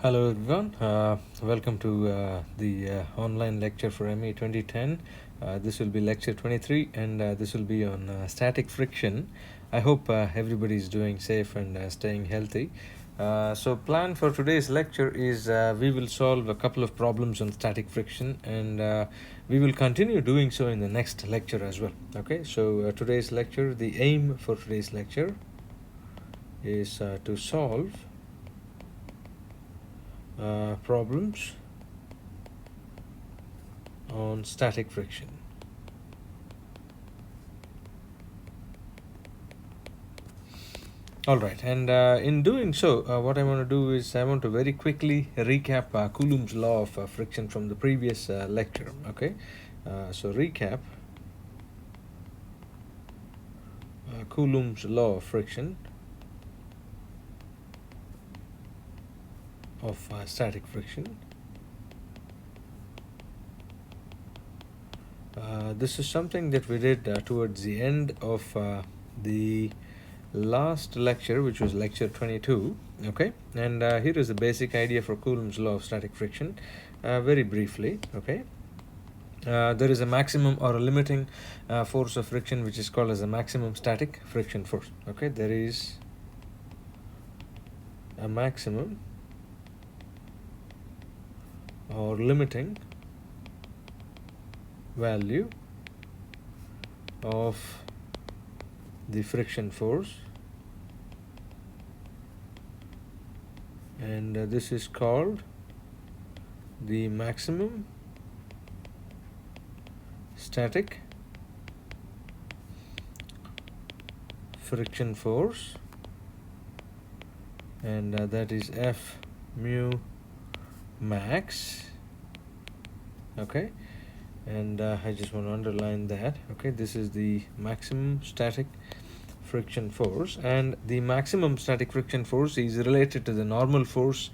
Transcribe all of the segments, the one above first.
Hello everyone, welcome to the online lecture for ME 2010. This will be lecture 23 and this will be on static friction. I hope everybody is doing safe and staying healthy. So plan for today's lecture is we will solve a couple of problems on static friction and we will continue doing so in the next lecture as well. Okay, so today's lecture, the aim for today's lecture is to solve problems on static friction. All right, and in doing so, what I want to do is I want to very quickly recap Coulomb's law of friction from the previous lecture. Okay, so recap Coulomb's law of friction of static friction. This is something that we did towards the end of the last lecture, which was lecture 22. Okay, and here is the basic idea for Coulomb's law of static friction, very briefly. Okay, there is a maximum or a limiting force of friction which is called as a maximum static friction force. Okay, there is a maximum or limiting value of the friction force, and this is called the maximum static friction force, and that is F mu max. Okay, and I just want to underline that. Okay, this is the maximum static friction force, and the maximum static friction force is related to the normal force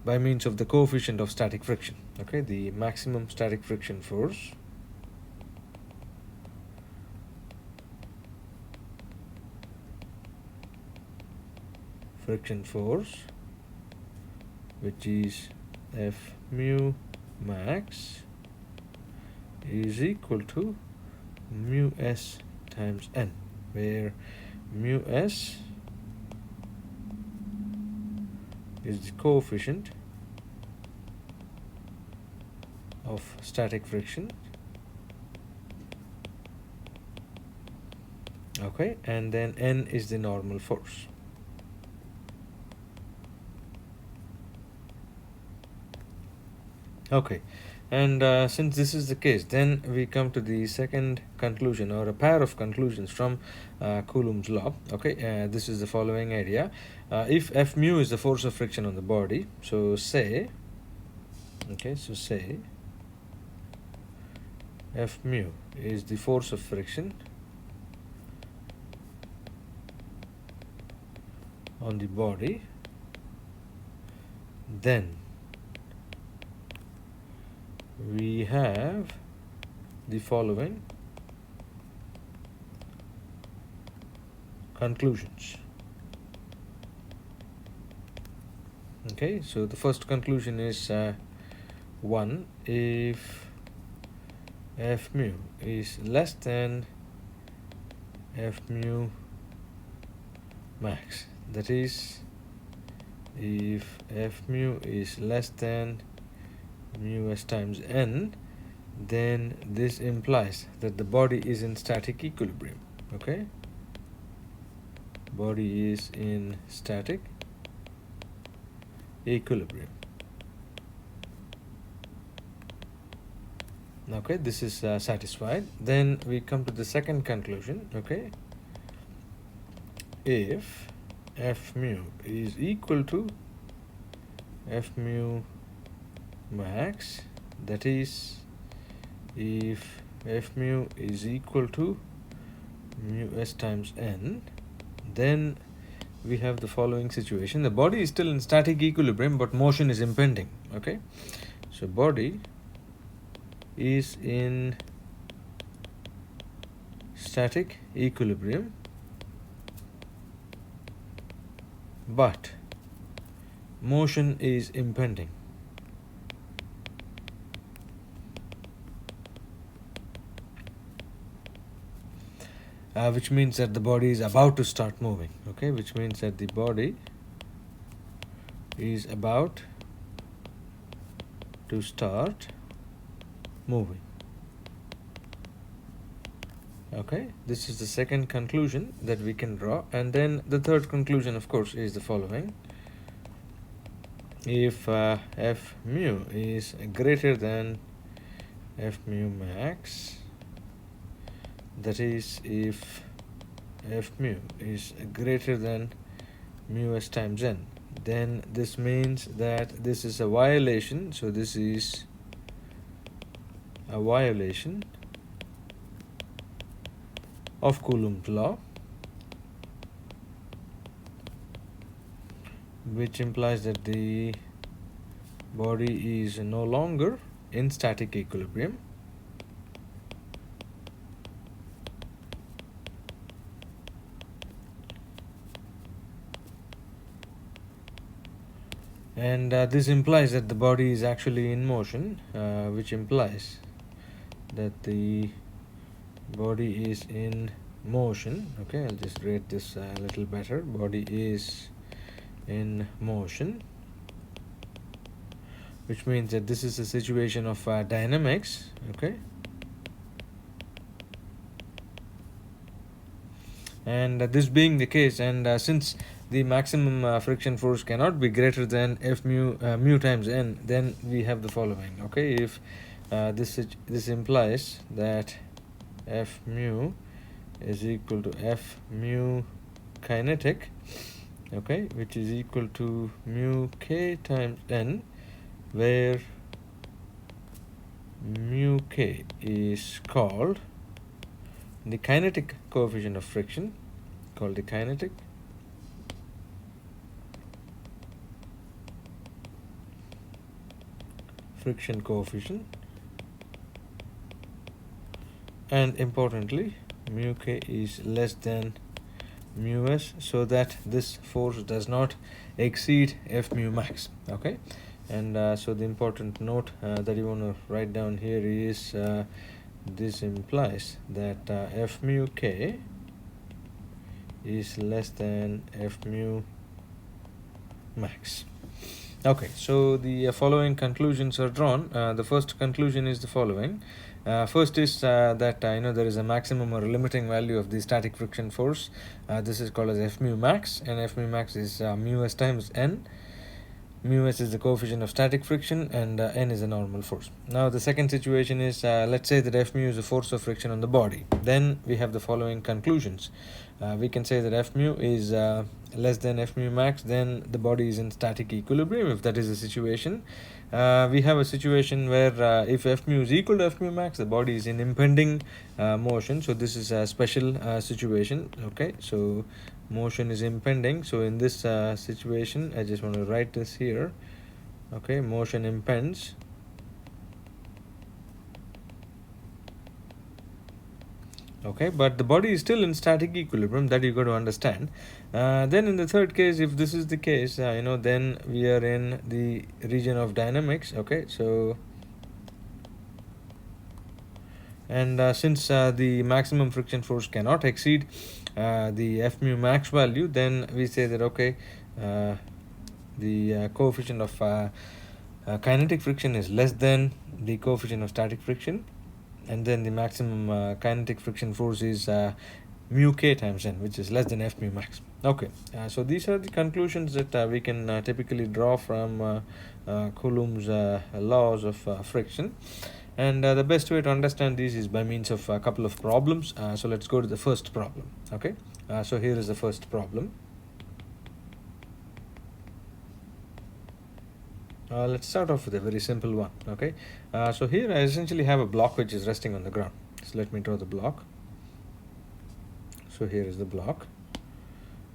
by means of the coefficient of static friction. Okay, the maximum static friction force which is F mu max is equal to mu s times n, where mu s is the coefficient of static friction. Okay, and then n is the normal force. Okay, and since this is the case, then we come to the second conclusion, or a pair of conclusions from Coulomb's law. Okay, this is the following idea. If F mu is the force of friction on the body, so say F mu is the force of friction on the body, then we have the following conclusions. Okay, so the first conclusion is 1. If F mu is less than F mu max, that is, if F mu is less than mu s times n, then this implies that the body is in static equilibrium. Okay, body is in static equilibrium. Okay, this is satisfied. Then we come to the second conclusion. Okay, if F mu is equal to F mu max, that is, if F mu is equal to mu s times n, then we have the following situation. The body is still in static equilibrium, but motion is impending. Okay, so body is in static equilibrium, but motion is impending. Which means that the body is about to start moving. Okay, which means that the body is about to start moving. Okay, this is the second conclusion that we can draw, and then the third conclusion, of course, is the following. If f mu is greater than f mu max, that is, if f mu is greater than mu s times n, then this means that this is a violation. So this is a violation of Coulomb's law, which implies that the body is no longer in static equilibrium. And this implies that the body is actually in motion, which implies that the body is in motion. Okay, I'll just rate this a little better. Body is in motion, which means that this is a situation of dynamics. Okay, and this being the case, and since the maximum friction force cannot be greater than f mu times n, then we have the following. Okay, if this implies that f mu is equal to f mu kinetic, okay, which is equal to mu k times n, where mu k is called the kinetic coefficient of friction, called the kinetic friction coefficient, and importantly mu k is less than mu s, so that this force does not exceed f mu max. Okay, and so the important note that you want to write down here is this implies that f mu k is less than f mu max. Okay, so the following conclusions are drawn. The first conclusion is the following. First is that there is a maximum or limiting value of the static friction force. This is called as f mu max, and f mu max is mu s times n. Mu s is the coefficient of static friction, and n is a normal force. Now the second situation is, let's say that f mu is the force of friction on the body. Then we have the following conclusions. We can say that f mu is less than f mu max, then the body is in static equilibrium, if that is the situation. We have a situation where if f mu is equal to f mu max, the body is in impending motion. So this is a special situation. Okay, so motion is impending. So in this situation, I just want to write this here. Okay, motion impends. Okay, but the body is still in static equilibrium, that you got to understand. Then in the third case, if this is the case, then we are in the region of dynamics. Okay, so and since the maximum friction force cannot exceed the f mu max value, then we say that okay, the coefficient of kinetic friction is less than the coefficient of static friction, and then the maximum kinetic friction force is mu k times n, which is less than f mu max. Okay, so these are the conclusions that we can typically draw from Coulomb's laws of friction. And the best way to understand these is by means of a couple of problems. So let's go to the first problem. Okay, so here is the first problem. Let's start off with a very simple one. Okay, so here I essentially have a block which is resting on the ground. So let me draw the block. So here is the block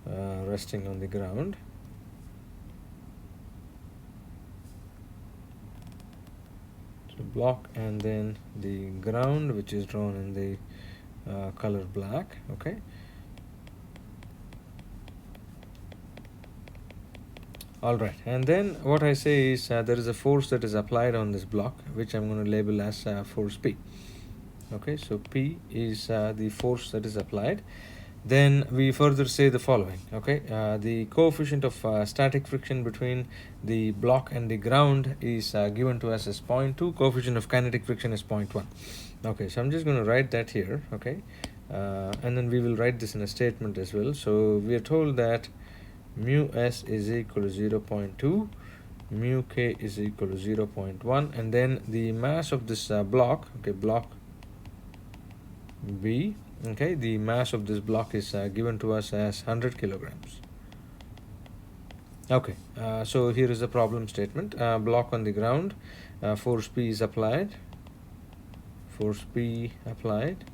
resting on the ground. So block, and then the ground, which is drawn in the color black. Okay, All right, and then what I say is there is a force that is applied on this block, which I'm going to label as force P. Okay, so P is the force that is applied. Then we further say the following. Okay, the coefficient of static friction between the block and the ground is given to us as 0.2. Coefficient of kinetic friction is 0.1. Okay, so I'm just going to write that here. Okay, and then we will write this in a statement as well. So we are told that mu s is equal to 0.2, mu k is equal to 0.1, and then the mass of this block, okay, block B, okay, the mass of this block is given to us as 100 kilograms. Okay, so here is the problem statement. Block on the ground, force P is applied, force P applied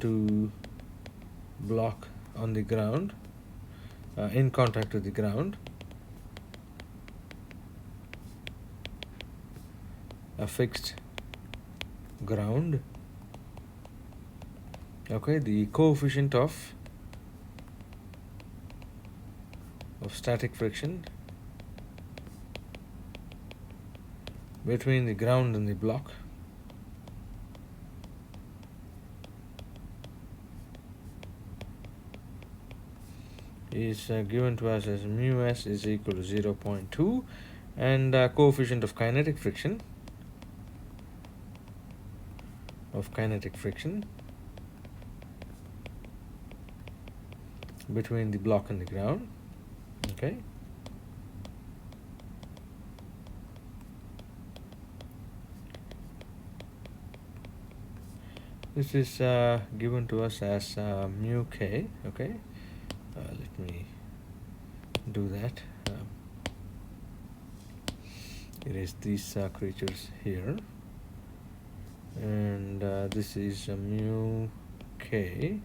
to block on the ground, in contact with the ground. A fixed ground. Okay, the coefficient of static friction between the ground and the block is given to us as mu s is equal to 0.2, and coefficient of kinetic friction between the block and the ground. Okay, this is given to us as mu k. Okay, let me do that. Erase these creatures here, and this is mu k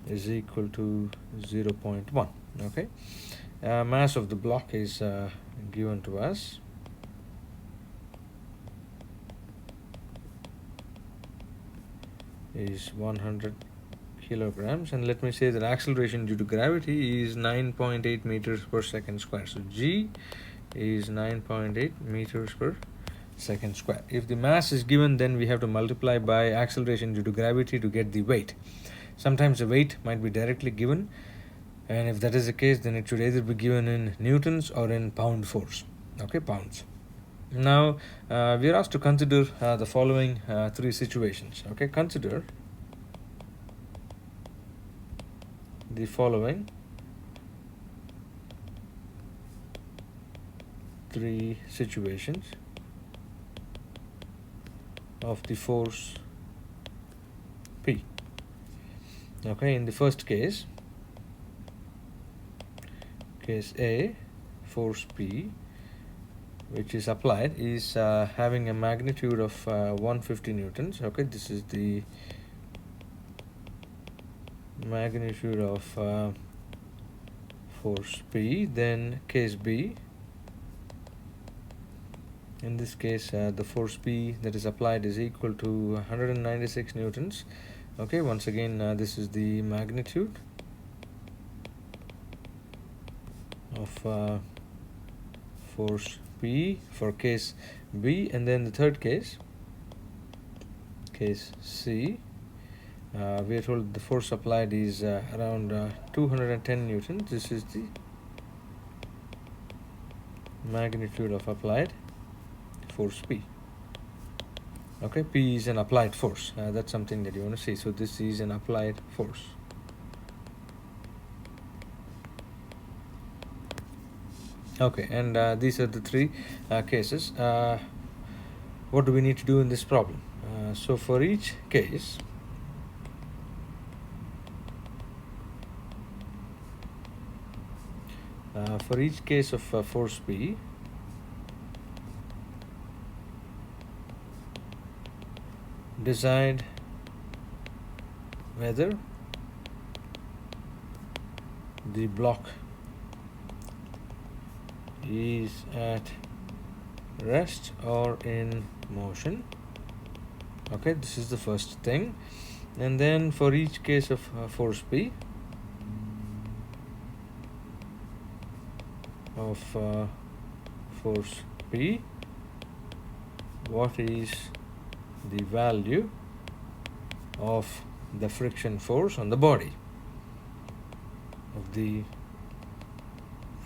is equal to 0.1. Okay, mass of the block is given to us. Is 100 kilograms, and let me say that acceleration due to gravity is 9.8 meters per second square. So G is 9.8 meters per second square. If the mass is given, then we have to multiply by acceleration due to gravity to get the weight. Sometimes the weight might be directly given, and if that is the case, then it should either be given in newtons or in pound force. Okay, pounds. Now we are asked to consider the following three situations. Okay, consider the following three situations of the force P. Okay, in the first case, case A, force P, which is applied, is having a magnitude of 150 newtons. Okay, this is the magnitude of force P. Then case B, in this case the force P that is applied is equal to 196 newtons. Okay, once again this is the magnitude of force P for case B. And then the third case, case C, we are told the force applied is around 210 newtons. This is the magnitude of applied force P. Okay, P is an applied force. That's something that you want to see. So this is an applied force. Okay, and these are the three cases. What do we need to do in this problem? So for each case, of force P, decide whether the block is at rest or in motion. Okay, this is the first thing. And then for each case of force P, of force P, what is the value of the friction force on the body, of the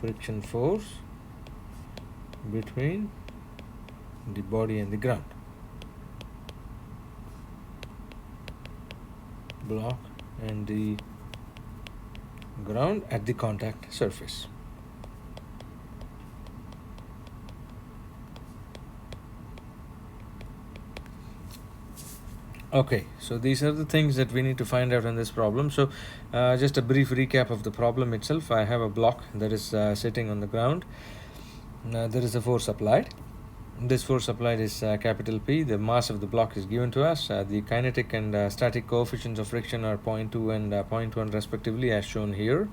friction force between the body and the ground, block and the ground at the contact surface. Okay, so these are the things that we need to find out in this problem. So just a brief recap of the problem itself. I have a block that is sitting on the ground. There is a force applied. This force applied is capital P. The mass of the block is given to us. The kinetic and static coefficients of friction are 0.2 and 0.1 respectively, as shown here.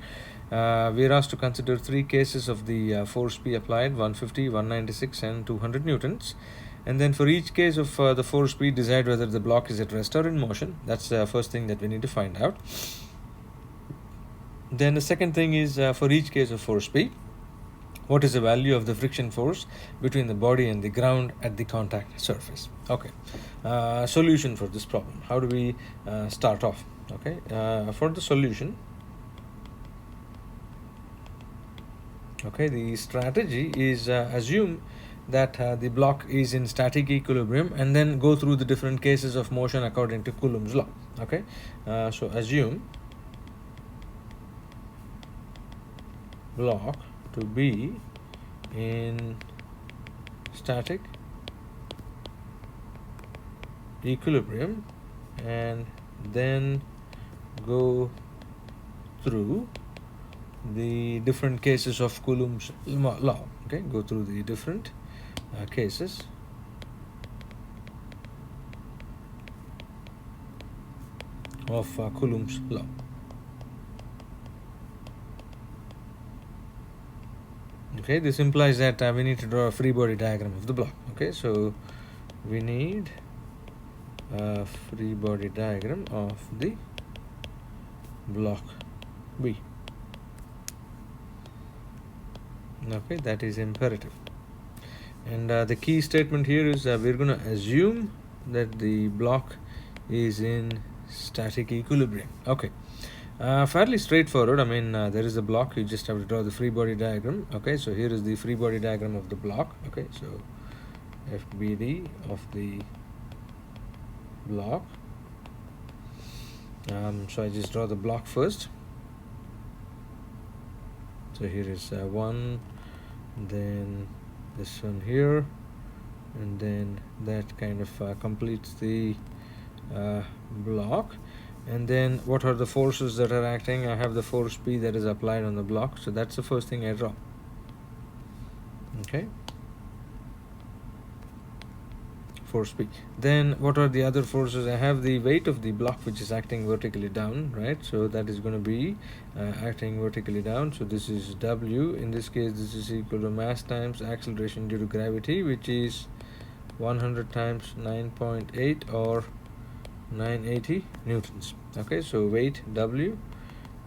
We are asked to consider three cases of the force P applied: 150, 196 and 200 newtons. And then for each case of the force P, decide whether the block is at rest or in motion. That's the first thing that we need to find out. Then the second thing is for each case of force P, what is the value of the friction force between the body and the ground at the contact surface? Okay, solution for this problem. How do we start off? Okay, for the solution, okay, the strategy is assume that the block is in static equilibrium and then go through the different cases of motion according to Coulomb's law. Okay, so assume block to be in static equilibrium and then go through the different cases of Coulomb's law. Okay, go through the different cases of Coulomb's law. Okay, this implies that we need to draw a free body diagram of the block. Okay, so we need a free body diagram of the block B. Okay, that is imperative. And the key statement here is we're going to assume that the block is in static equilibrium. Okay, fairly straightforward. I mean, there is a block, you just have to draw the free body diagram. Okay, so here is the free body diagram of the block. Okay, so FBD of the block. So I just draw the block first. So here is one, then this one here, and then that kind of completes the block. And then what are the forces that are acting? I have the force P that is applied on the block, so that's the first thing I draw. Okay, force P. Then what are the other forces? I have the weight of the block which is acting vertically down, right? So that is going to be acting vertically down. So this is W. In this case, this is equal to mass times acceleration due to gravity, which is 100 times 9.8 or 980 newtons. Okay, so weight W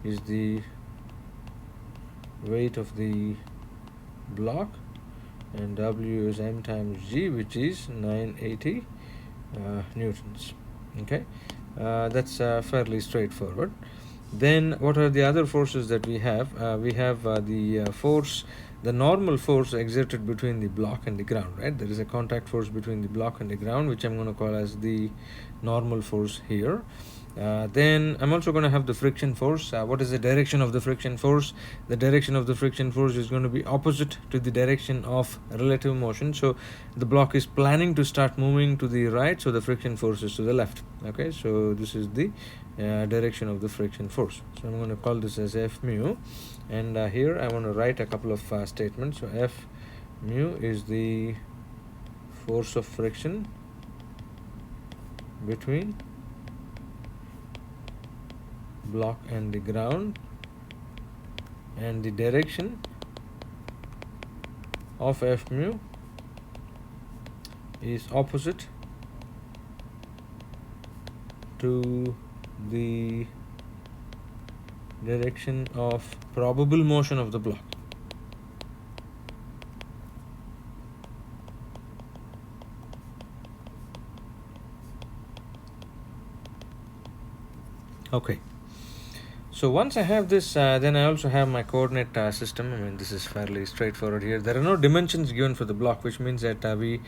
is the weight of the block, and W is m times g, which is 980 newtons. Okay, that's fairly straightforward. Then what are the other forces that we have? We have the force, the normal force exerted between the block and the ground, right? There is a contact force between the block and the ground, which I'm going to call as the normal force here. Then I'm also going to have the friction force. What is the direction of the friction force? The direction of the friction force is going to be opposite to the direction of relative motion. So the block is planning to start moving to the right, so the friction force is to the left. Okay, so this is the direction of the friction force. So I'm going to call this as F mu, and here I want to write a couple of statements. So F mu is the force of friction between block and the ground, and the direction of F mu is opposite to the direction of probable motion of the block. Okay. So once I have this, then I also have my coordinate system. I mean, this is fairly straightforward here. There are no dimensions given for the block, which means that we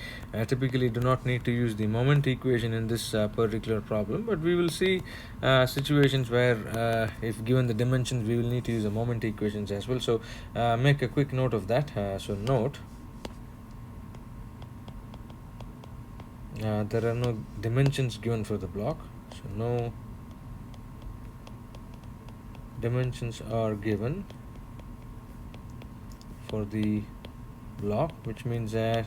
typically do not need to use the moment equation in this particular problem. But we will see situations where, if given the dimensions, we will need to use the moment equations as well. So make a quick note of that. So note, there are no dimensions given for the block. So no dimensions are given for the block, which means that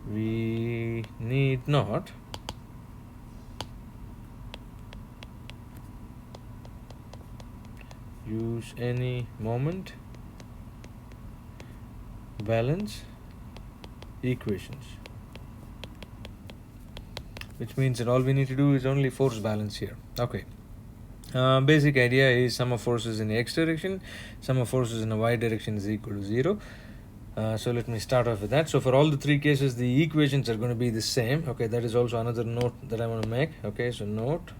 we need not use any moment balance equations, which means that all we need to do is only force balance here. Okay. Basic idea is sum of forces in the x direction, sum of forces in the y direction is equal to 0. So let me start off with that. So for all the three cases, the equations are going to be the same. Okay, that is also another note that I want to make. Okay, so note,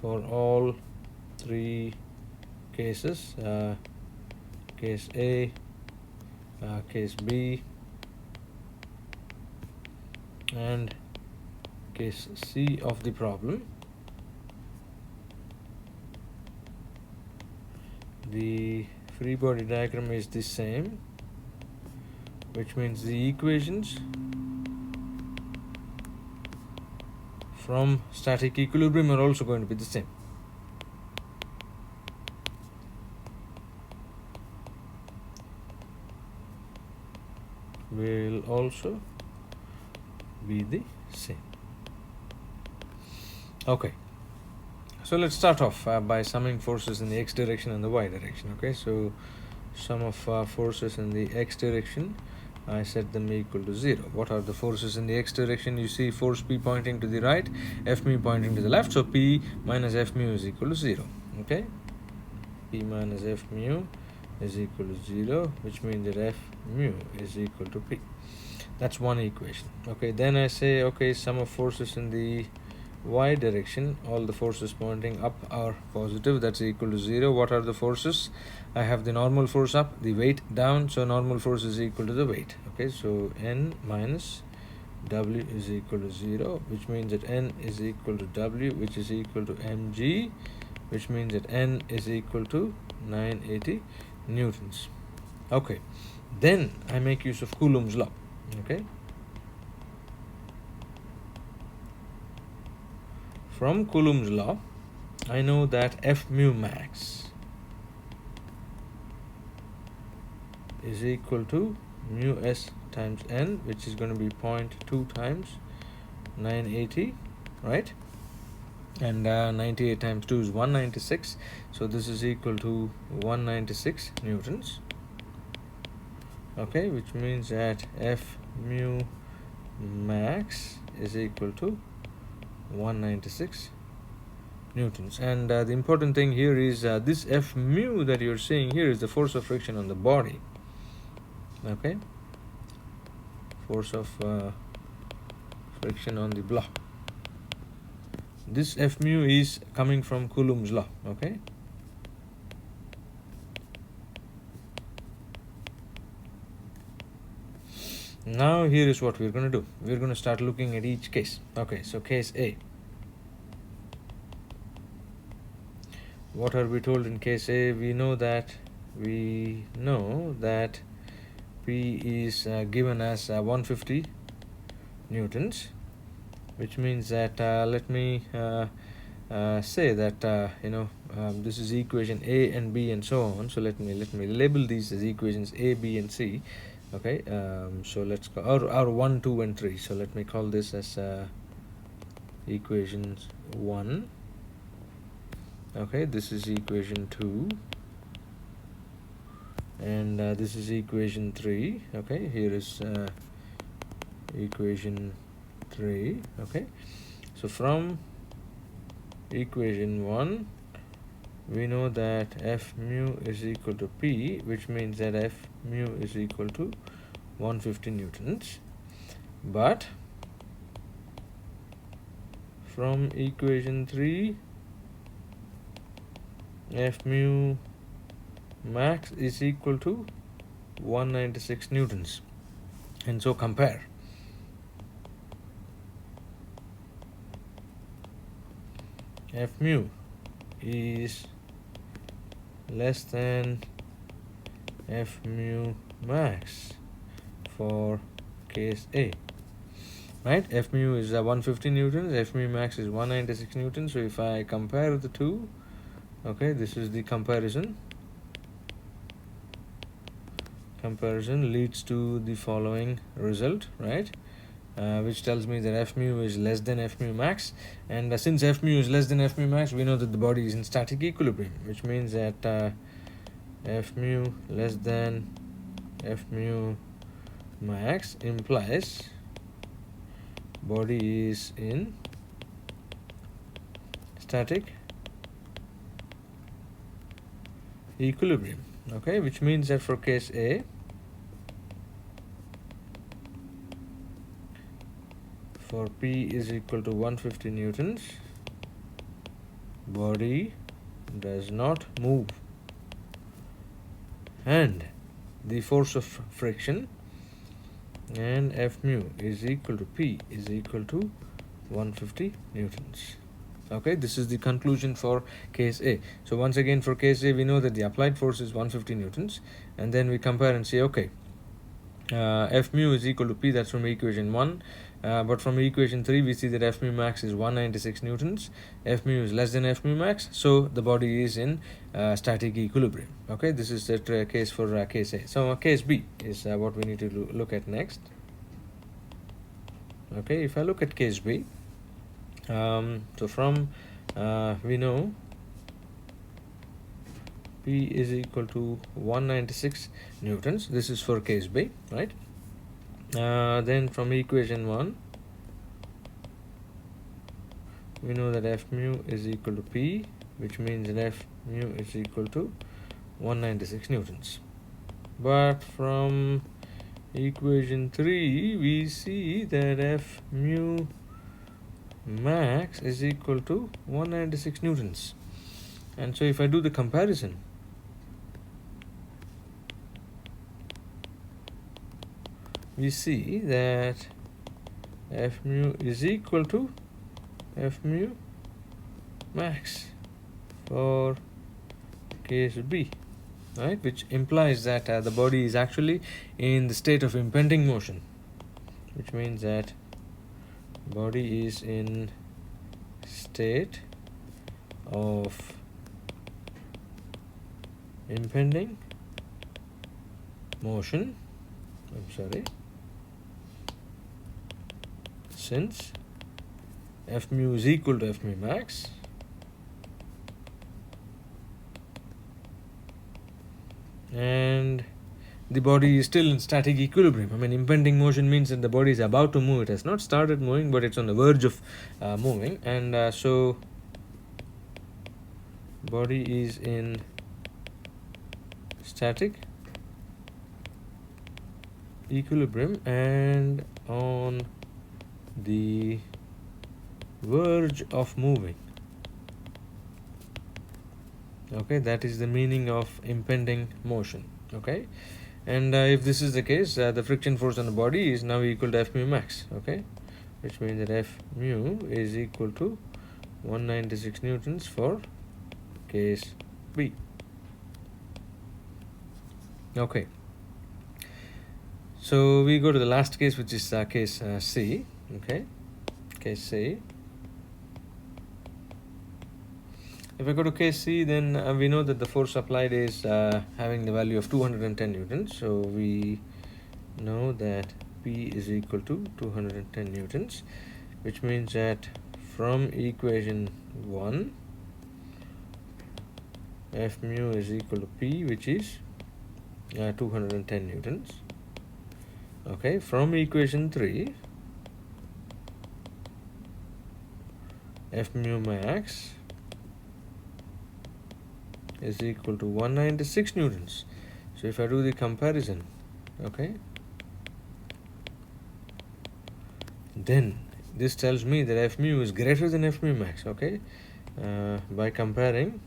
for all three cases, case A, case B, and case C of the problem, the free body diagram is the same, which means the equations from static equilibrium are also going to be the same. Will also be the same. Okay, so let's start off by summing forces in the x direction and the y direction. Okay, so sum of forces in the x direction, I set them equal to 0. What are the forces in the x direction? You see force P pointing to the right, F mu pointing to the left, so P minus F mu is equal to 0. Okay, P minus F mu is equal to 0, which means that F mu is equal to P. That's one equation. Okay, then I say, okay, sum of forces in the y direction, all the forces pointing up are positive, that's equal to 0. What are the forces? I have the normal force up, the weight down, so normal force is equal to the weight. Okay, so N minus W is equal to 0, which means that N is equal to W, which is equal to mg, which means that N is equal to 980 newtons. Okay, then I make use of Coulomb's law. Okay, from Coulomb's law, I know that F mu max is equal to mu s times n, which is going to be 0.2 times 980, right? And 98 times 2 is 196, so this is equal to 196 newtons. Okay, which means that F mu max is equal to 196 newtons. And the important thing here is this F mu that you're seeing here is the force of friction on the body. Okay, force of friction on the block. This F mu is coming from Coulomb's law. Okay, now here is what we're going to do. We're going to start looking at each case. Okay, so case A. What are we told in case A? We know that P is given as 150 newtons, which means that let me say that this is equation A and B and so on. So let me label these as equations A, B, and C. Okay, so let's go or 1, 2, and 3. So let me call this as equations 1. Okay, this is equation 2, and this is equation 3. Okay, here is equation 3. Okay, so from equation 1 we know that F mu is equal to P, which means that F mu is equal to 150 newtons. But from equation 3, F mu max is equal to 196 newtons. And so compare. F mu is less than F mu max for case A, right? F mu is 150 newtons, F mu max is 196 newtons. So if I compare the two, okay, this is the comparison leads to the following result, right? Which tells me that F mu is less than F mu max, and since F mu is less than F mu max, we know that the body is in static equilibrium, which means that F mu less than F mu max implies body is in static equilibrium, okay, which means that for case A, for P is equal to 150 newtons, body does not move, and the force of friction and F mu is equal to P is equal to 150 newtons. Okay, this is the conclusion for case A. So once again, for case A, we know that the applied force is 150 newtons, and then we compare and say, okay, F mu is equal to P, that's from equation 1, but from equation 3 we see that F mu max is 196 newtons, F mu is less than F mu max, so the body is in static equilibrium. Okay, this is the case for case A. So case B is what we need to look at next. Okay, if I look at case B, so from we know P is equal to 196 newtons. This is for case B, right? Then from equation 1, we know that F mu is equal to P, which means that F mu is equal to 196 newtons. But from equation 3, we see that F mu max is equal to 196 newtons. And so if I do the comparison, we see that F mu is equal to F mu max for case B, right? Which implies that the body is actually in the state of impending motion, which means that body is in state of impending motion. Since F mu is equal to F mu max, and the body is still in static equilibrium. I mean, impending motion means that the body is about to move. It has not started moving, but it's on the verge of moving, and so body is in static equilibrium and on the verge of moving. Okay, that is the meaning of impending motion. Okay, and if this is the case, the friction force on the body is now equal to F mu max. Okay, which means that F mu is equal to 196 newtons for case B. Okay, so we go to the last case, which is case C. Okay, case C. If I go to case C, then we know that the force applied is having the value of 210 newtons. So we know that P is equal to 210 newtons, which means that from equation 1, F mu is equal to P, which is 210 newtons. Okay, from equation 3, F mu max is equal to 196 newtons. So if I do the comparison, okay, then this tells me that F mu is greater than F mu max. Okay, by comparison,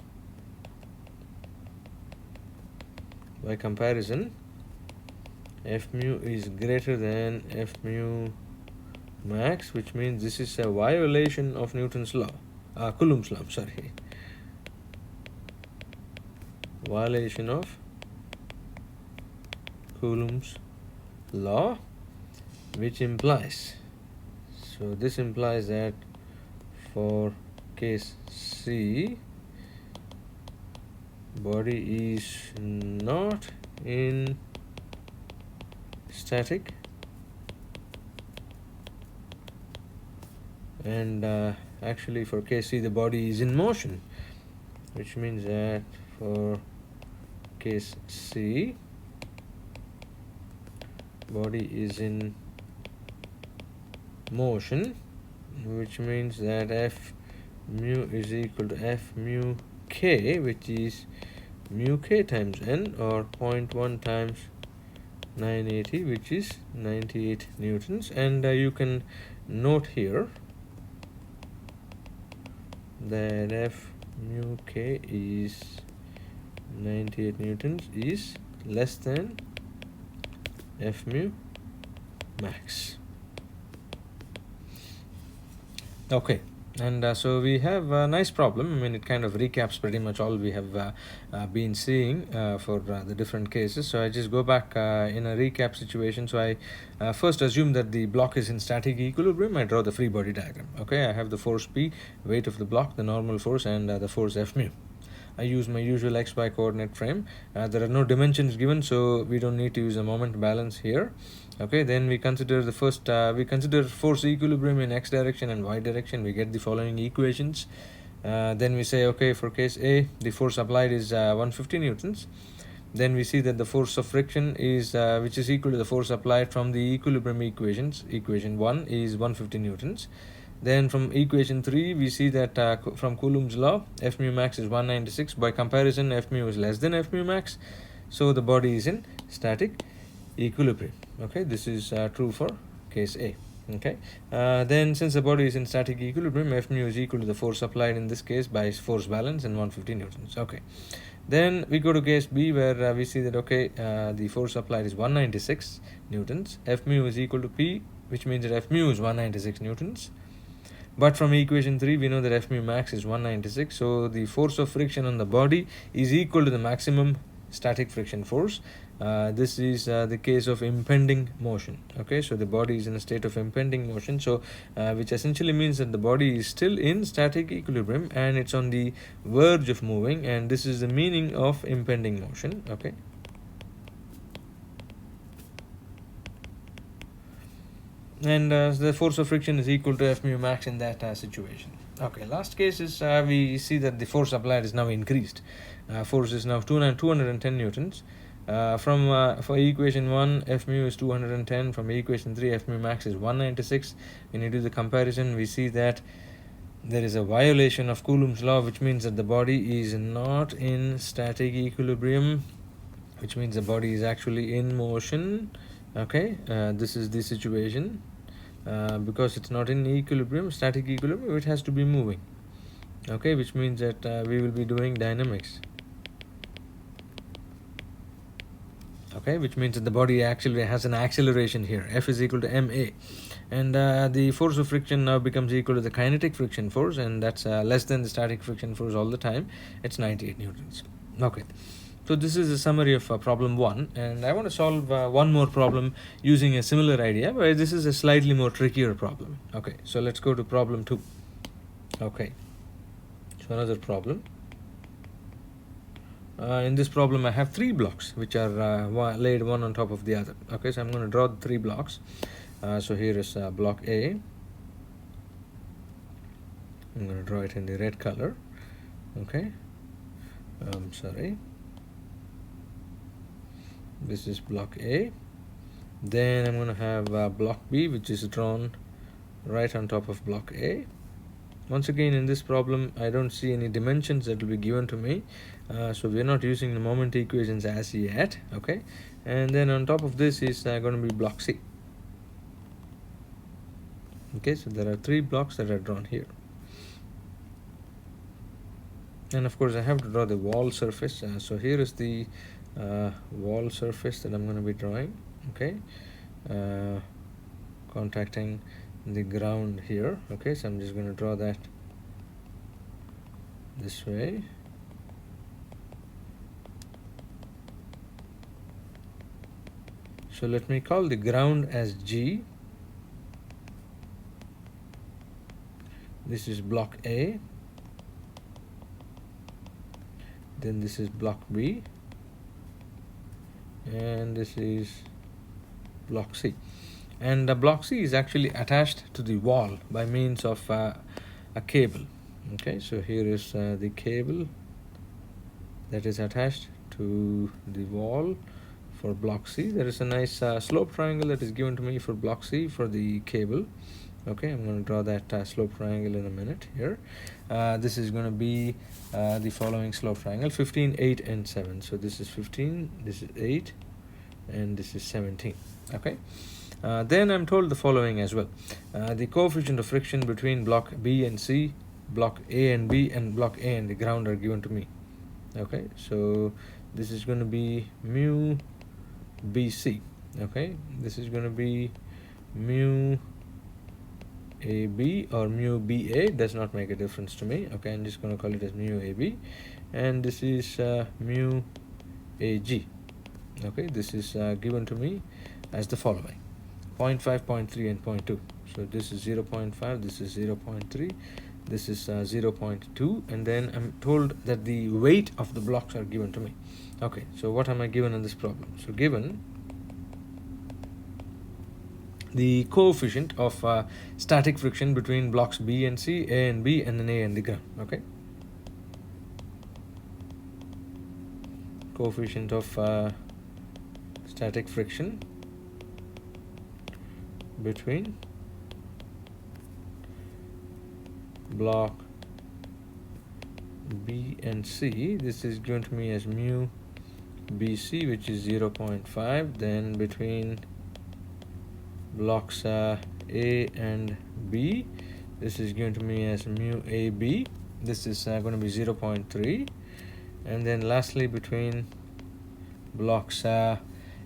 F mu is greater than F mu max, which means this is a violation of Newton's law, Coulomb's law. Sorry, violation of Coulomb's law, which implies, so this implies that for case C, body is not in static and actually for case C the body is in motion, which means that for case C body is in motion, which means that F mu is equal to F mu k, which is mu k times n, or 0.1 times 980, which is 98 newtons. And you can note here that F mu k is 98 newtons is less than F mu max. Okay, and so we have a nice problem. I mean, it kind of recaps pretty much all we have been seeing for the different cases. So I just go back in a recap situation. So I first assume that the block is in static equilibrium. I draw the free body diagram. Okay, I have the force P, weight of the block, the normal force, and the force F mu. I use my usual XY coordinate frame. There are no dimensions given, so we don't need to use a moment balance here. Okay, then we consider the first, we consider force equilibrium in X direction and Y direction. We get the following equations. Then we say, okay, for case A, the force applied is 150 newtons. Then we see that the force of friction is, which is equal to the force applied from the equilibrium equations. Equation 1 is 150 newtons. Then from equation 3, we see that from Coulomb's law, F mu max is 196. By comparison, F mu is less than F mu max. So the body is in static equilibrium. Okay, this is true for case A. Okay, then since the body is in static equilibrium, F mu is equal to the force applied in this case by force balance and 150 newtons. Okay, then we go to case B, where we see that, okay, the force applied is 196 newtons. F mu is equal to P, which means that F mu is 196 newtons. But from equation 3, we know that F mu max is 196. So the force of friction on the body is equal to the maximum static friction force. This is the case of impending motion. Okay, so the body is in a state of impending motion. So which essentially means that the body is still in static equilibrium and it's on the verge of moving. And this is the meaning of impending motion. Okay. And the force of friction is equal to F mu max in that situation. Okay, last case is we see that the force applied is now increased. Force is now 210 newtons. For equation 1, F mu is 210. From equation 3, F mu max is 196. When you do the comparison, we see that there is a violation of Coulomb's law, which means that the body is not in static equilibrium, which means the body is actually in motion. Okay, this is the situation. Because it's not in equilibrium, static equilibrium, it has to be moving. Okay, which means that we will be doing dynamics. Okay, which means that the body actually has an acceleration here. F is equal to ma, and the force of friction now becomes equal to the kinetic friction force, and that's less than the static friction force all the time. It's 98 newtons. Okay, so this is a summary of problem 1, and I want to solve one more problem using a similar idea, but this is a slightly more trickier problem. Okay, so let's go to problem 2. Okay, so another problem. In this problem, I have 3 blocks which are laid one on top of the other. Okay, so I'm going to draw the 3 blocks. So here is block A. I'm going to draw it in the red color. Okay, sorry. This is block A. Then I'm going to have block B, which is drawn right on top of block A. Once again, in this problem, I don't see any dimensions that will be given to me. So we're not using the moment equations as yet. Okay, and then on top of this is going to be block C. Okay, so there are 3 blocks that are drawn here. And of course I have to draw the wall surface. So here is the wall surface that I'm going to be drawing. Okay, contacting the ground here. Okay, so I'm just going to draw that this way. So let me call the ground as G. This is block A. Then this is block B. And this is block C. And block C is actually attached to the wall by means of a cable. Okay, so here is the cable that is attached to the wall for block C. There is a nice slope triangle that is given to me for block C for the cable. Okay, I'm going to draw that slope triangle in a minute here. This is going to be the following slope triangle: 15, 8, and 7. So this is 15, this is 8, and this is 17. Okay. Then I'm told the following as well. The coefficient of friction between block B and C, block A and B, and block A and the ground are given to me. Okay, so this is going to be mu BC. Okay, this is going to be mu AB or mu BA, does not make a difference to me. Okay, I'm just going to call it as mu AB, and this is mu AG. Okay, this is given to me as the following: 0.5, 0.3, and 0.2. So this is 0.5, this is 0.3, this is 0.2, and then I'm told that the weight of the blocks are given to me. Okay, so what am I given in this problem? So given the coefficient of static friction between blocks B and C, A and B, and then A and the ground. Okay, coefficient of static friction between block B and C. This is given to me as mu BC, which is 0.5. Then between blocks A and B, this is given to me as mu AB. This is going to be 0.3. And then lastly, between blocks A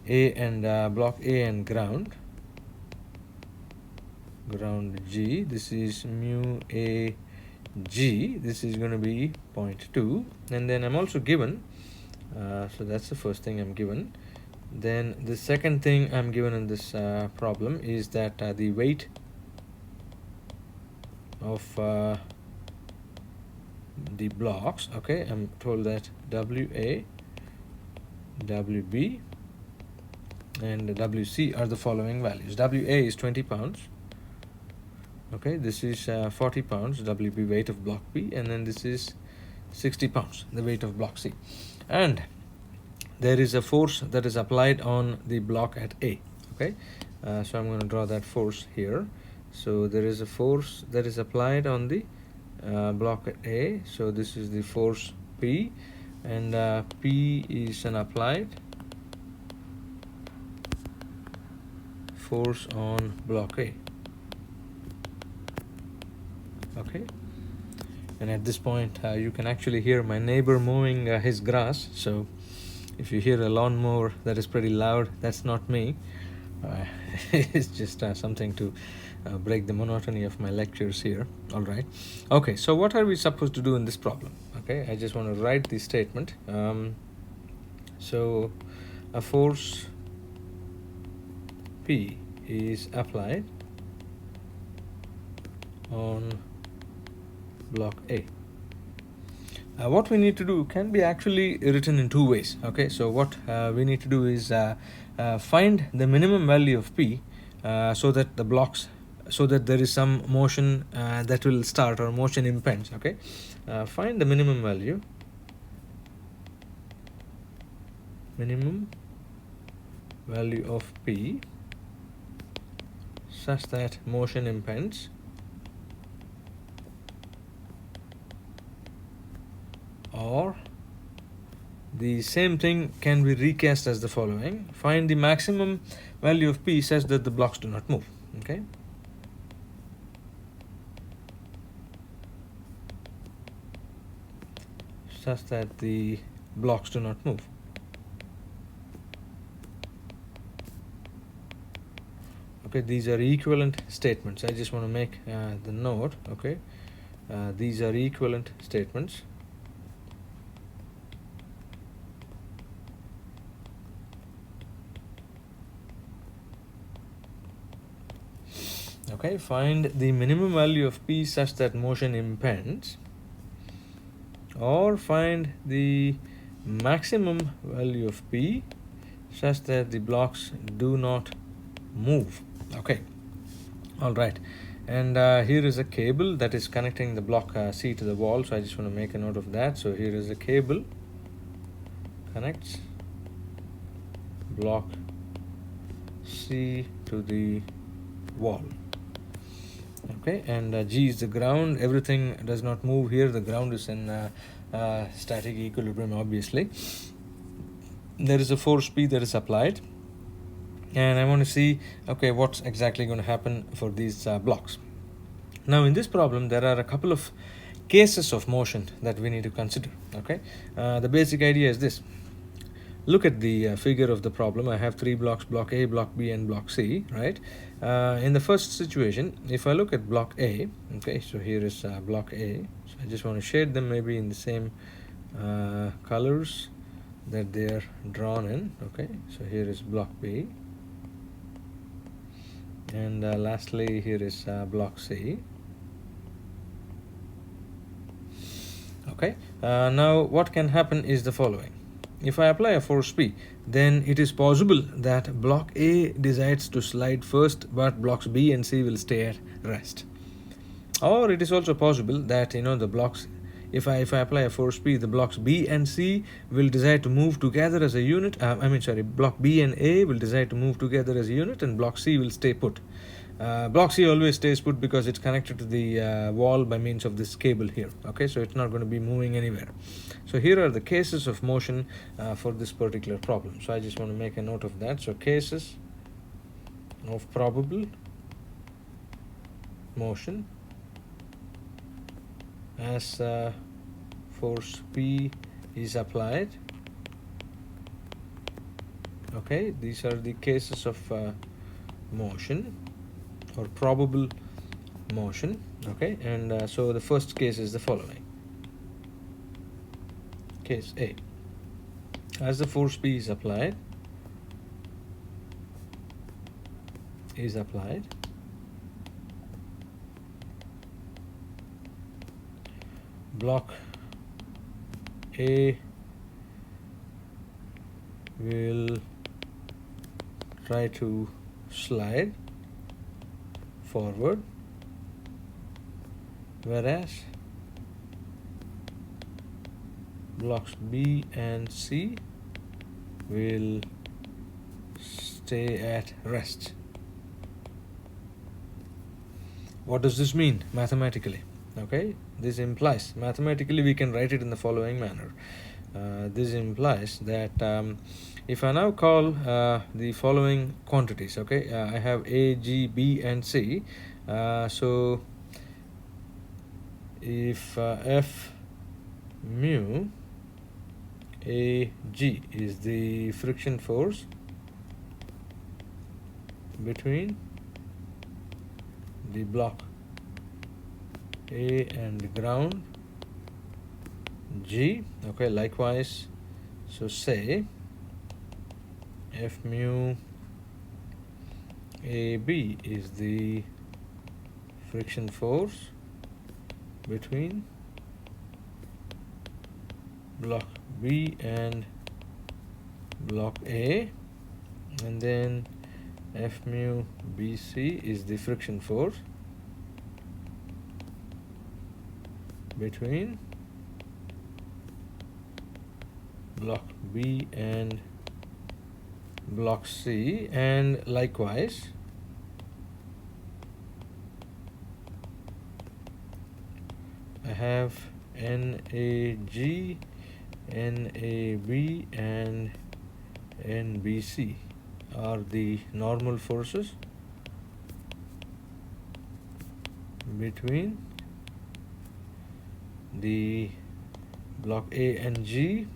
and block A and ground G, this is mu AG. This is going to be 0.2. And then I'm also given, so that's the first thing I'm given. Then the second thing I'm given in this problem is that the weight of the blocks, okay, I'm told that WA, WB, and WC are the following values. WA is 20 pounds. Okay, this is 40 pounds, WB weight of block B, and then this is 60 pounds, the weight of block C. And there is a force that is applied on the block at A. Okay, so I'm going to draw that force here. So there is a force that is applied on the block at A. So this is the force P, and P is an applied force on block A. Okay, and at this point you can actually hear my neighbor mowing his grass. So if you hear a lawnmower that is pretty loud, that's not me. It's just something to break the monotony of my lectures here. All right. Okay, so what are we supposed to do in this problem? Okay, I just want to write the statement. So a force P is applied on block A. What we need to do can be actually written in two ways. Okay, so what we need to do is find the minimum value of P so that the blocks, so that there is some motion that will start, or motion impends. Okay, find the minimum value of P such that motion impends, or the same thing can be recast as the following: find the maximum value of P such that the blocks do not move. Okay, such that the blocks do not move. Okay, these are equivalent statements. I just want to make the note. Okay, these are equivalent statements. Okay, find the minimum value of P such that motion impends, or find the maximum value of P such that the blocks do not move. Okay, all right, and here is a cable that is connecting the block C to the wall, so I just want to make a note of that. So here is a cable connects block C to the wall. Okay, and G is the ground. Everything does not move here. The ground is in static equilibrium, obviously. There is a force P that is applied, and I want to see, okay, what's exactly going to happen for these blocks. Now in this problem there are a couple of cases of motion that we need to consider. Okay, the basic idea is this. Look at the figure of the problem. I have three blocks: block A, block B, and block C, right? In the first situation, if I look at block A, okay, so here is block A, so I just want to shade them maybe in the same colors that they are drawn in. Okay, so here is block B, and lastly here is block C. Okay, now what can happen is the following. If I apply a force P, then it is possible that block A decides to slide first, but blocks B and C will stay at rest. Or it is also possible that the blocks, if I apply a force P, the blocks B and C will decide to move together as a unit. Block B and A will decide to move together as a unit, and block C will stay put. Block C always stays put because it's connected to the wall by means of this cable here. Okay, so it's not going to be moving anywhere. So here are the cases of motion for this particular problem. So I just want to make a note of that. So cases of probable motion as force P is applied. Okay, these are the cases of motion or probable motion. Okay, and so the first case is the following. Case A. As the force P is applied, block A will try to slide forward, whereas blocks B and C will stay at rest. What does this mean mathematically? Okay, this implies, mathematically we can write it in the following manner. This implies that if I now call the following quantities, okay, I have A, G, B, and C. So if F mu AG is the friction force between the block A and ground G. Okay, likewise, so say F mu AB is the friction force between block B and block A, and then F mu BC is the friction force between block B and block C, and likewise I have NAG, NAB, and NBC are the normal forces between the block A and G,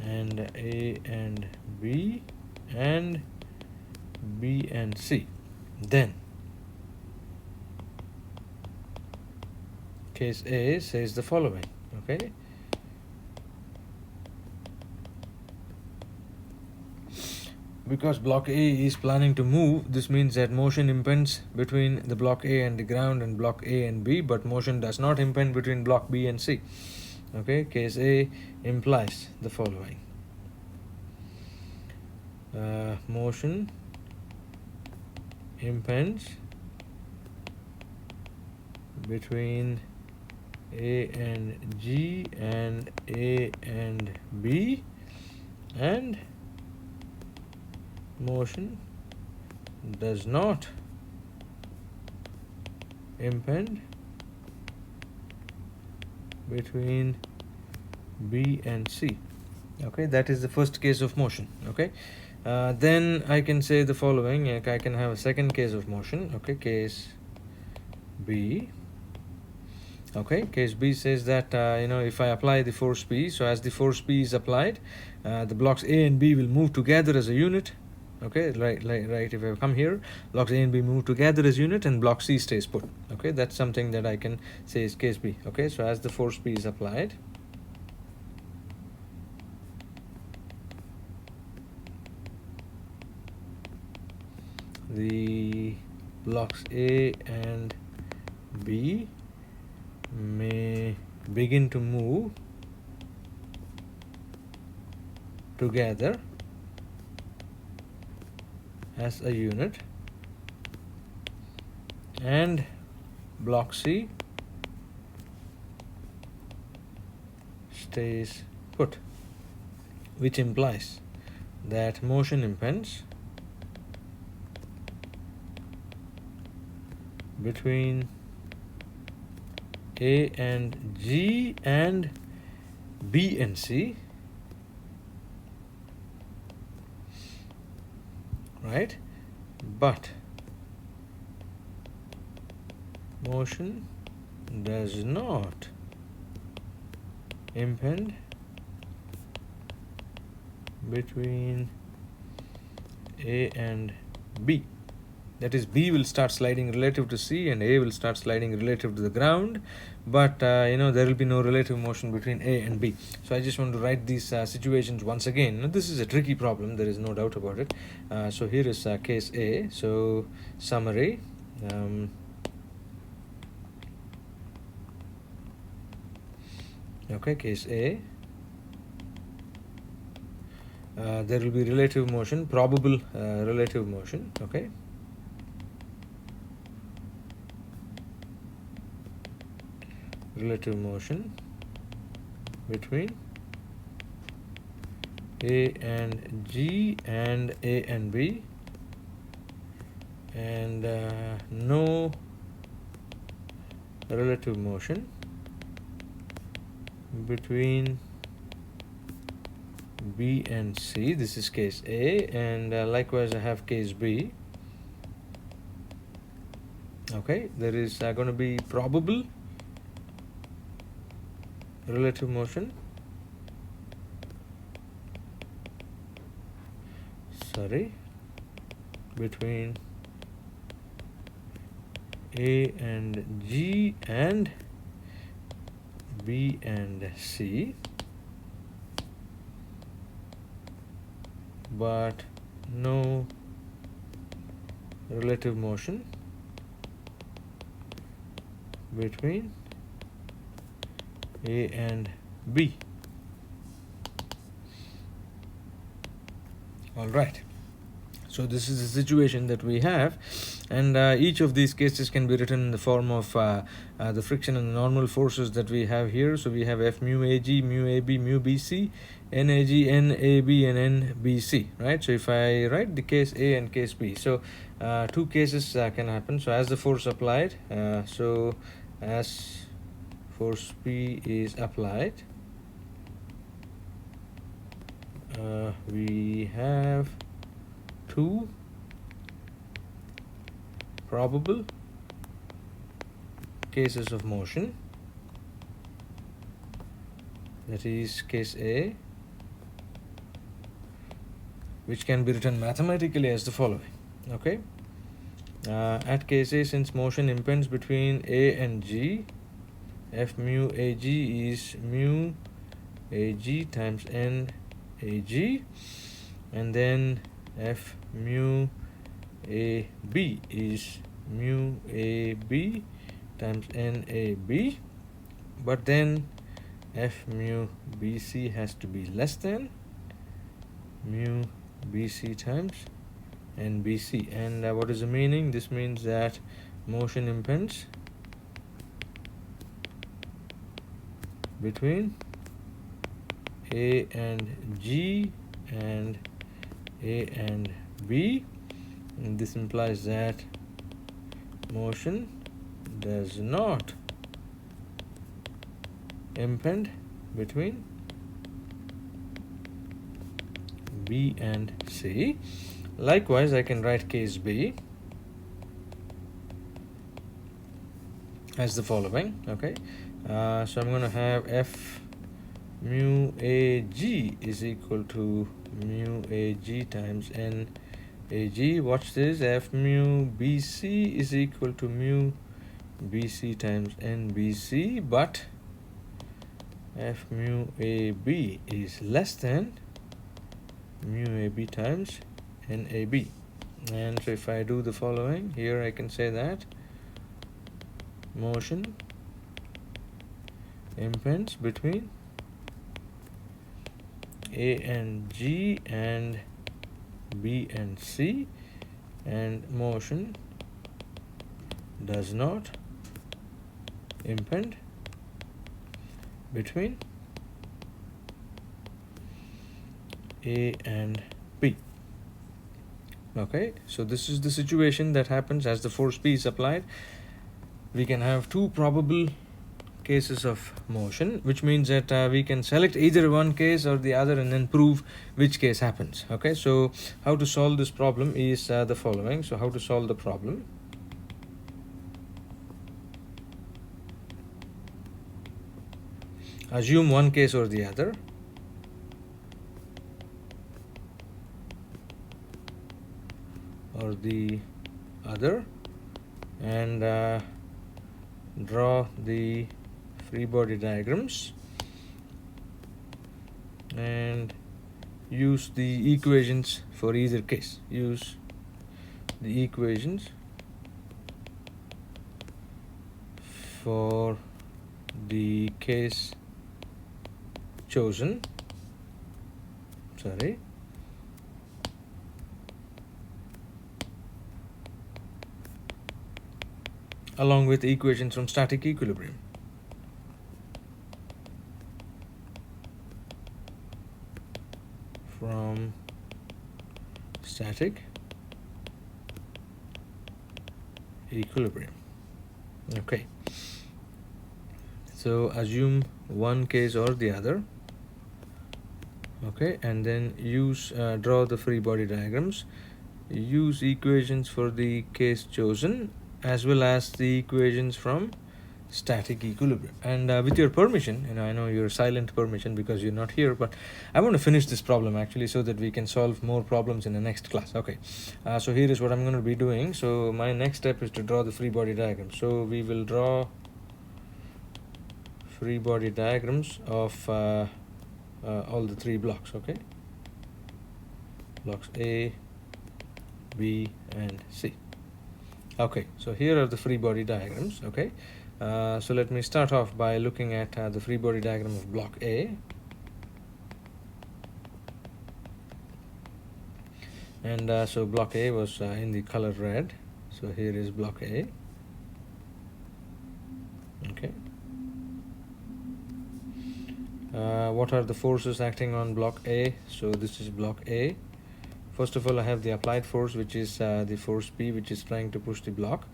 and A and B, and B and C. Then case A says the following, okay? Because block A is planning to move, this means that motion impends between the block A and the ground and block A and B, but motion does not impend between block B and C. Okay, case A implies the following. Motion impends between A and G and A and B, and motion does not impend between B and C. Okay, that is the first case of motion. Okay, then I can say the following. I can have a second case of motion. Okay, case B. Okay, case B says that if I apply the force P, so as the force P is applied, the blocks A and B will move together as a unit. Okay, right. If I come here, blocks A and B move together as unit, and block C stays put. Okay, that's something that I can say is case B. Okay, so as the force P is applied, the blocks A and B may begin to move together as a unit, and block C stays put, which implies that motion impends between A and G and B and C, right? But motion does not impend between A and B. That is, B will start sliding relative to C and A will start sliding relative to the ground, but there will be no relative motion between A and B. So I just want to write these situations once again. Now, this is a tricky problem, there is no doubt about it. So here is case A. So summary. Okay, case A. There will be relative motion, probable relative motion. Okay. Relative motion between A and G and A and B, and no relative motion between B and C. This is case A, and likewise I have case B. Okay, there is going to be probable relative motion between A and G and B and C, but no relative motion between A and B. All right. So this is the situation that we have, and each of these cases can be written in the form of the friction and the normal forces that we have here. So we have F mu AG, mu AB, mu BC, NAG, NAB, and NBC, right? So if I write the case A and case B, so two cases can happen. So as the force applied, so as force P is applied, we have two probable cases of motion. that is case A, which can be written mathematically as the following. Okay, at case A, since motion impends between A and G, F mu Ag is mu Ag times N Ag, and then F mu AB is mu AB times N AB, but then F mu BC has to be less than mu BC times NBC. And what is the meaning? This means that motion impends between A and G and A and B, and this implies that motion does not impend between B and C. Likewise, I can write case B as the following. Okay, so I'm going to have F mu Ag is equal to mu Ag times N Ag. Watch this. F mu BC is equal to mu BC times NBC, but F mu AB is less than mu AB times NAB. And so if I do the following, here I can say that motion impends between A and G and B and C, and motion does not impend between A and B. Okay, so this is the situation that happens as the force P is applied. We can have two probable cases of motion, which means that we can select either one case or the other and then prove which case happens. Okay, so how to solve this problem is the following. So how to solve the problem? Assume one case or the other. And draw the free body diagrams and use the equations for either case. Use the equations for the case chosen. Along with equations from static equilibrium. From static equilibrium. Okay. So assume one case or the other. Okay, and then use draw the free body diagrams. Use equations for the case chosen, as well as the equations from static equilibrium. And with your permission, I know your silent permission because you're not here, but I want to finish this problem actually so that we can solve more problems in the next class. Okay, so here is what I'm going to be doing. So my next step is to draw the free body diagram. So we will draw free body diagrams of all the three blocks. Okay, blocks A, B and C. Okay, so here are the free body diagrams. Okay, so let me start off by looking at the free body diagram of block A. And so block A was in the color red. So here is block A. Okay. What are the forces acting on block A? So this is block A. First of all, I have the applied force, which is the force P, which is trying to push the block.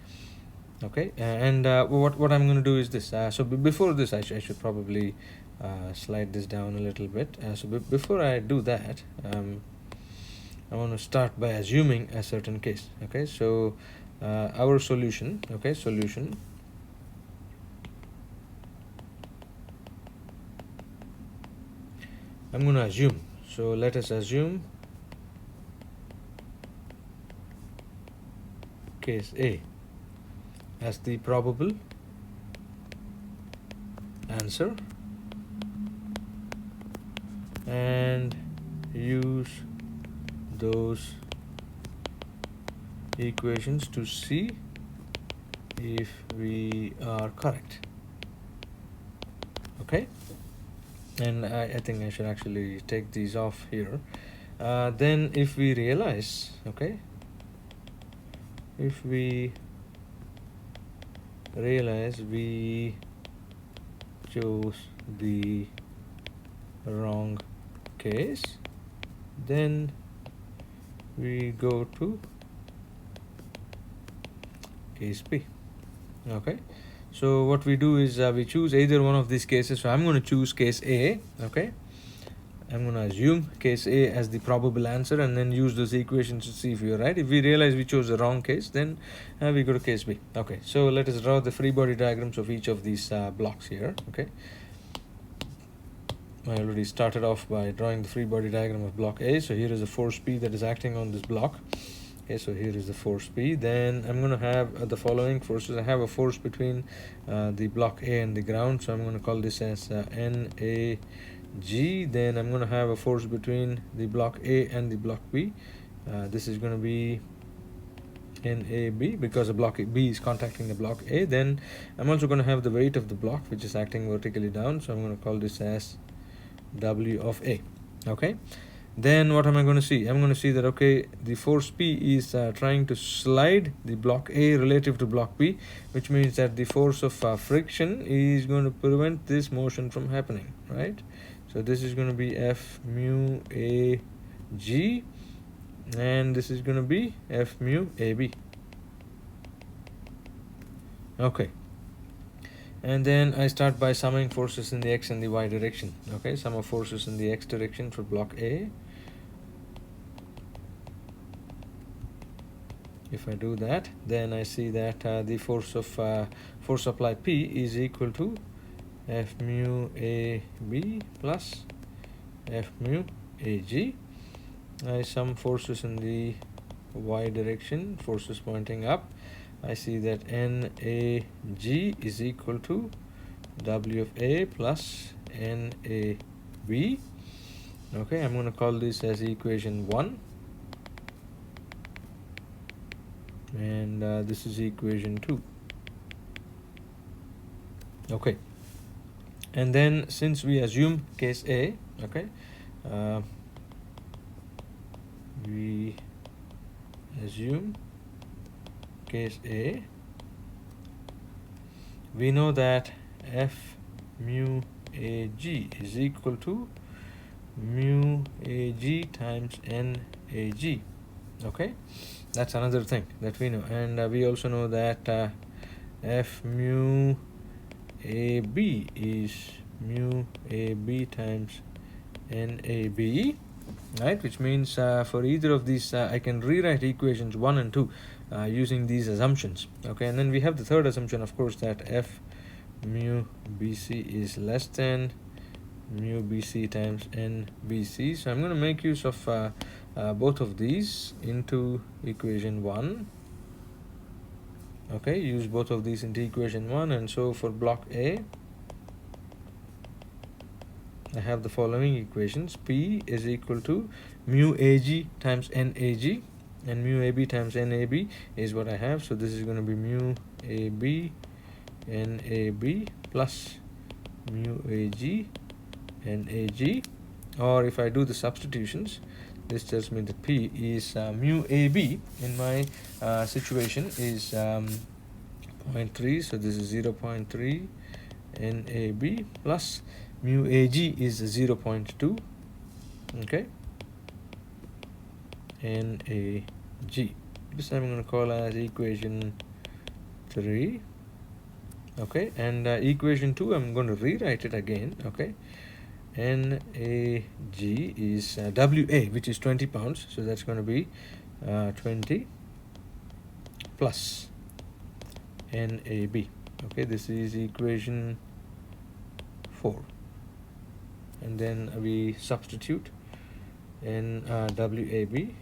Okay, and what I'm going to do is this. So before this, I should probably slide this down a little bit. So before I do that, I want to start by assuming a certain case. Okay, so our solution. Okay, solution I'm going to assume. So let us assume case A as the probable answer and use those equations to see if we are correct. Okay, and I think I should actually take these off here. Then if we realize, okay, if we realize we chose the wrong case, then we go to case B. Okay, so what we do is we choose either one of these cases. So I'm going to choose case A. Okay, I'm going to assume case A as the probable answer and then use those equations to see if we are right. If we realize we chose the wrong case, then we go to case B. Okay, so let us draw the free body diagrams of each of these blocks here. Okay, I already started off by drawing the free body diagram of block A. So here is a force P that is acting on this block. Okay, so here is the force P. Then I'm going to have the following forces. I have a force between the block A and the ground, so I'm going to call this as NAG. Then I'm going to have a force between the block A and the block B. This is going to be NAB because the block B is contacting the block A. Then I'm also going to have the weight of the block which is acting vertically down, so I'm going to call this as W of A. Okay, then what am I going to see? I'm going to see that, okay, the force P is trying to slide the block A relative to block B, which means that the force of friction is going to prevent this motion from happening, right? So this is going to be F mu A G and this is going to be F mu A B. Okay, and then I start by summing forces in the X and the Y direction. Okay, sum of forces in the X direction for block A. If I do that, then I see that the force applied P is equal to F mu A B plus F mu A G. I sum forces in the Y direction, forces pointing up. I see that NAG is equal to W of A plus NAB. Okay, I'm going to call this as equation 1. And this is equation 2. Okay, and then since we assume case A, okay, we assume case A, we know that F mu AG is equal to mu AG times NAG. Okay, that's another thing that we know, and we also know that F mu AB is mu AB times NAB, right? Which means for either of these I can rewrite equations 1 and 2 using these assumptions. Okay, and then we have the third assumption, of course, that F mu BC is less than mu BC times NBC. So I'm going to make use of both of these into equation 1. Okay, use both of these into equation 1, and so for block A I have the following equations. P is equal to mu AG times NAG, and mu AB times NAB is what I have. So this is going to be mu AB NAB plus mu AG NAG. Or if I do the substitutions, this tells me that P is mu AB in my situation is 0.3, so this is 0.3 NAB plus mu AG is 0.2, okay, NAG. This I'm going to call as equation 3, okay, and equation 2 I'm going to rewrite it again, okay. NAG is WA, which is 20 pounds, so that's going to be 20 plus NAB. Okay, this is equation 4. and then we substitute in WAB.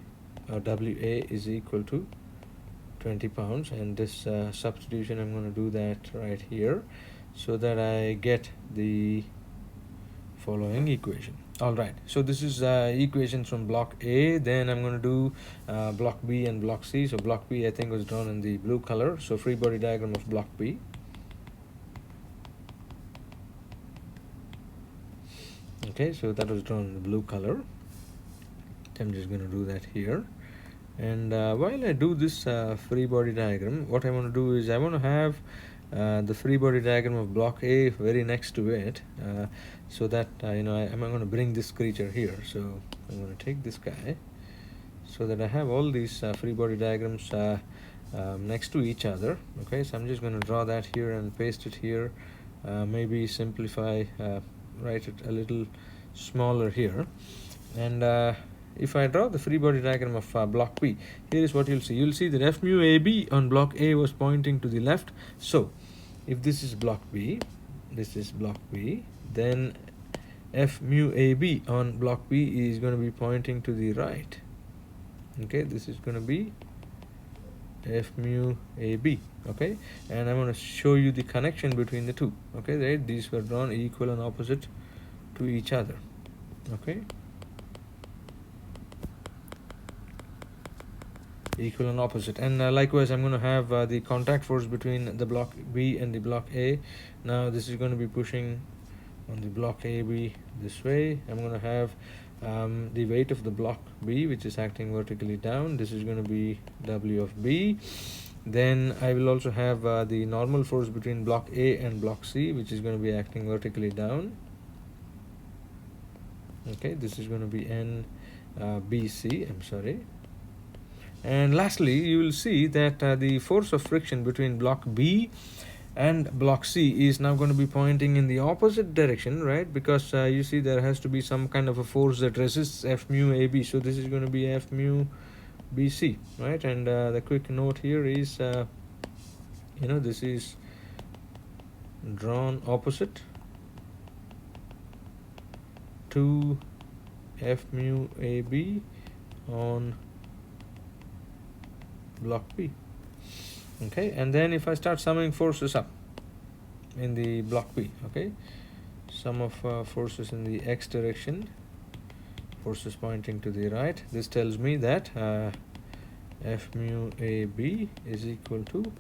WA is equal to 20 pounds, and this substitution I'm going to do that right here so that I get the following equation. All right, so this is equations from block A. Then I'm going to do block B and block C. So block B I think was drawn in the blue color, so free body diagram of block B. Okay, so that was drawn in the blue color. I'm just going to do that here. And while I do this free body diagram, what I want to do is I want to have the free body diagram of block A very next to it, so that I'm going to bring this creature here. So I'm going to take this guy so that I have all these free body diagrams next to each other. Okay, so I'm just going to draw that here and paste it here, maybe simplify, write it a little smaller here. And if I draw the free body diagram of block B, here is what you'll see. You'll see that F mu AB on block A was pointing to the left. So if this is block B, this is block B, then F mu AB on block B is going to be pointing to the right. Okay, this is going to be F mu AB. Okay, and I'm going to show you the connection between the two. Okay, right, these were drawn equal and opposite to each other. Okay, equal and opposite. And likewise I'm going to have the contact force between the block B and the block A. Now this is going to be pushing on the block AB this way. I'm going to have the weight of the block B, which is acting vertically down. This is going to be W of B. Then I will also have the normal force between block A and block C, which is going to be acting vertically down. Okay, this is going to be NBC, I'm sorry. And lastly, you will see that the force of friction between block B and block C is now going to be pointing in the opposite direction, right? Because you see there has to be some kind of a force that resists F mu AB. So this is going to be F mu BC, right? And the quick note here is, this is drawn opposite to F mu AB on block B. Okay, and then if I start summing forces up in the block B, okay, sum of forces in the X direction, forces pointing to the right, this tells me that F mu AB is equal to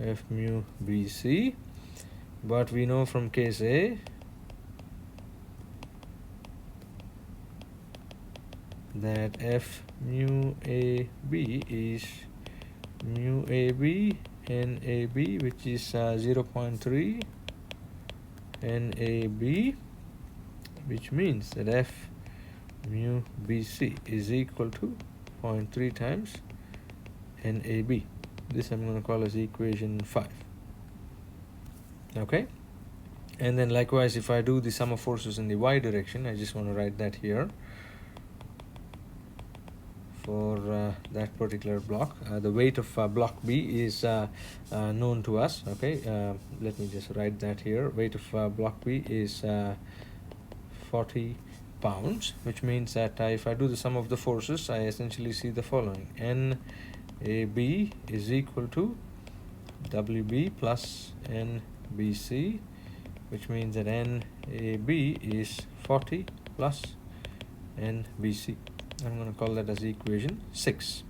F mu BC. But we know from case A that F mu AB is mu AB NAB, which is 0.3 NAB, which means that F mu BC is equal to 0.3 times NAB. This I'm going to call as equation 5. Okay, and then likewise if I do the sum of forces in the Y direction, I just want to write that here. For that particular block, the weight of block B is known to us. Okay, let me just write that here. Weight of block B is 40 pounds, which means that if I do the sum of the forces, I essentially see the following: NAB is equal to WB plus NBC, which means that NAB is 40 plus NBC. I'm going to call that as equation 6.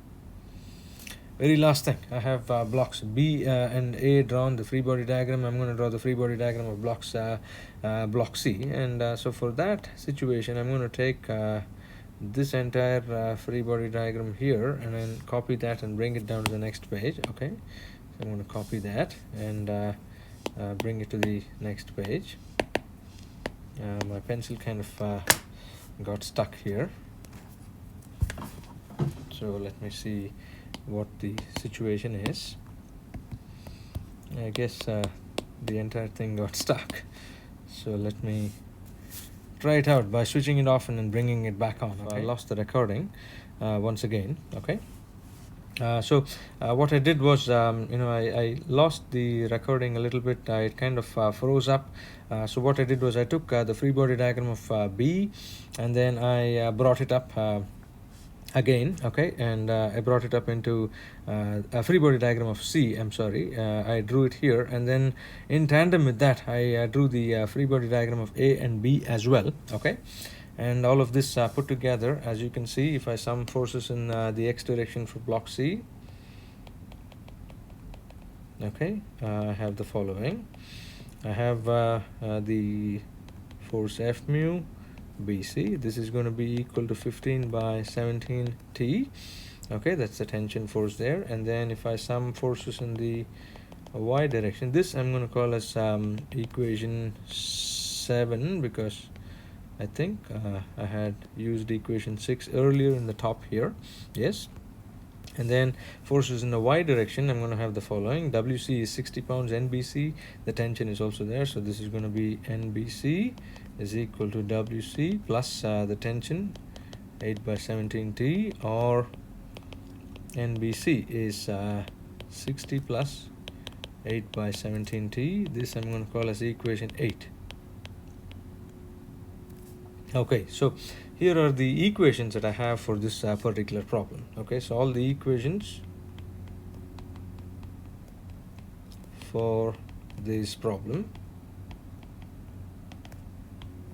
Very last thing, I have blocks B and A drawn, the free body diagram. I'm going to draw the free body diagram of blocks block C. And so for that situation, I'm going to take this entire free body diagram here and then copy that and bring it down to the next page. Okay, so I'm going to copy that and bring it to the next page. My pencil kind of got stuck here. So let me see what the situation is. I guess the entire thing got stuck. So let me try it out by switching it off and then bringing it back on. Okay? I lost the recording once again. Okay. What I did was, I lost the recording a little bit. It kind of froze up. So what I did was I took the free body diagram of B, and then I brought it up again, okay, and I brought it up into a free body diagram of C. I'm sorry, I drew it here, and then in tandem with that, I drew the free body diagram of A and B as well, okay. And all of this put together, as you can see, if I sum forces in the x direction for block C, okay, I have the following. I have the force F mu BC. This is going to be equal to 15 by 17 T. Okay, that's the tension force there. And then if I sum forces in the y direction, this I'm going to call as equation 7, because I think I had used equation 6 earlier in the top here. Yes. And then forces in the y direction, I'm going to have the following. WC is 60 pounds, NBC, the tension is also there, so this is going to be NBC is equal to WC plus the tension 8 by 17 T, or NBC is 60 plus 8 by 17 T. This I'm going to call as equation 8. Okay, so here are the equations that I have for this particular problem. Okay, so all the equations for this problem,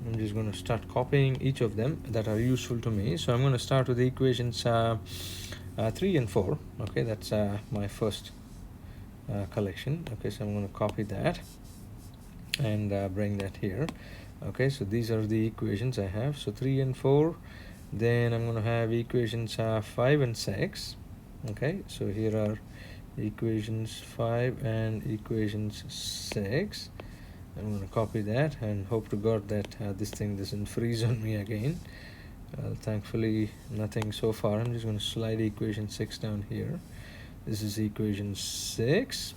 I'm just going to start copying each of them that are useful to me. So I'm going to start with the equations 3 and 4. Okay, that's my first collection. Okay, so I'm going to copy that and bring that here. Okay, so these are the equations I have. So 3 and 4. Then I'm going to have equations 5 and 6. Okay, so here are equations 5 and equations 6. I'm going to copy that and hope to God that this thing doesn't freeze on me again. Thankfully nothing so far. I'm just going to slide equation 6 down here. This is equation 6,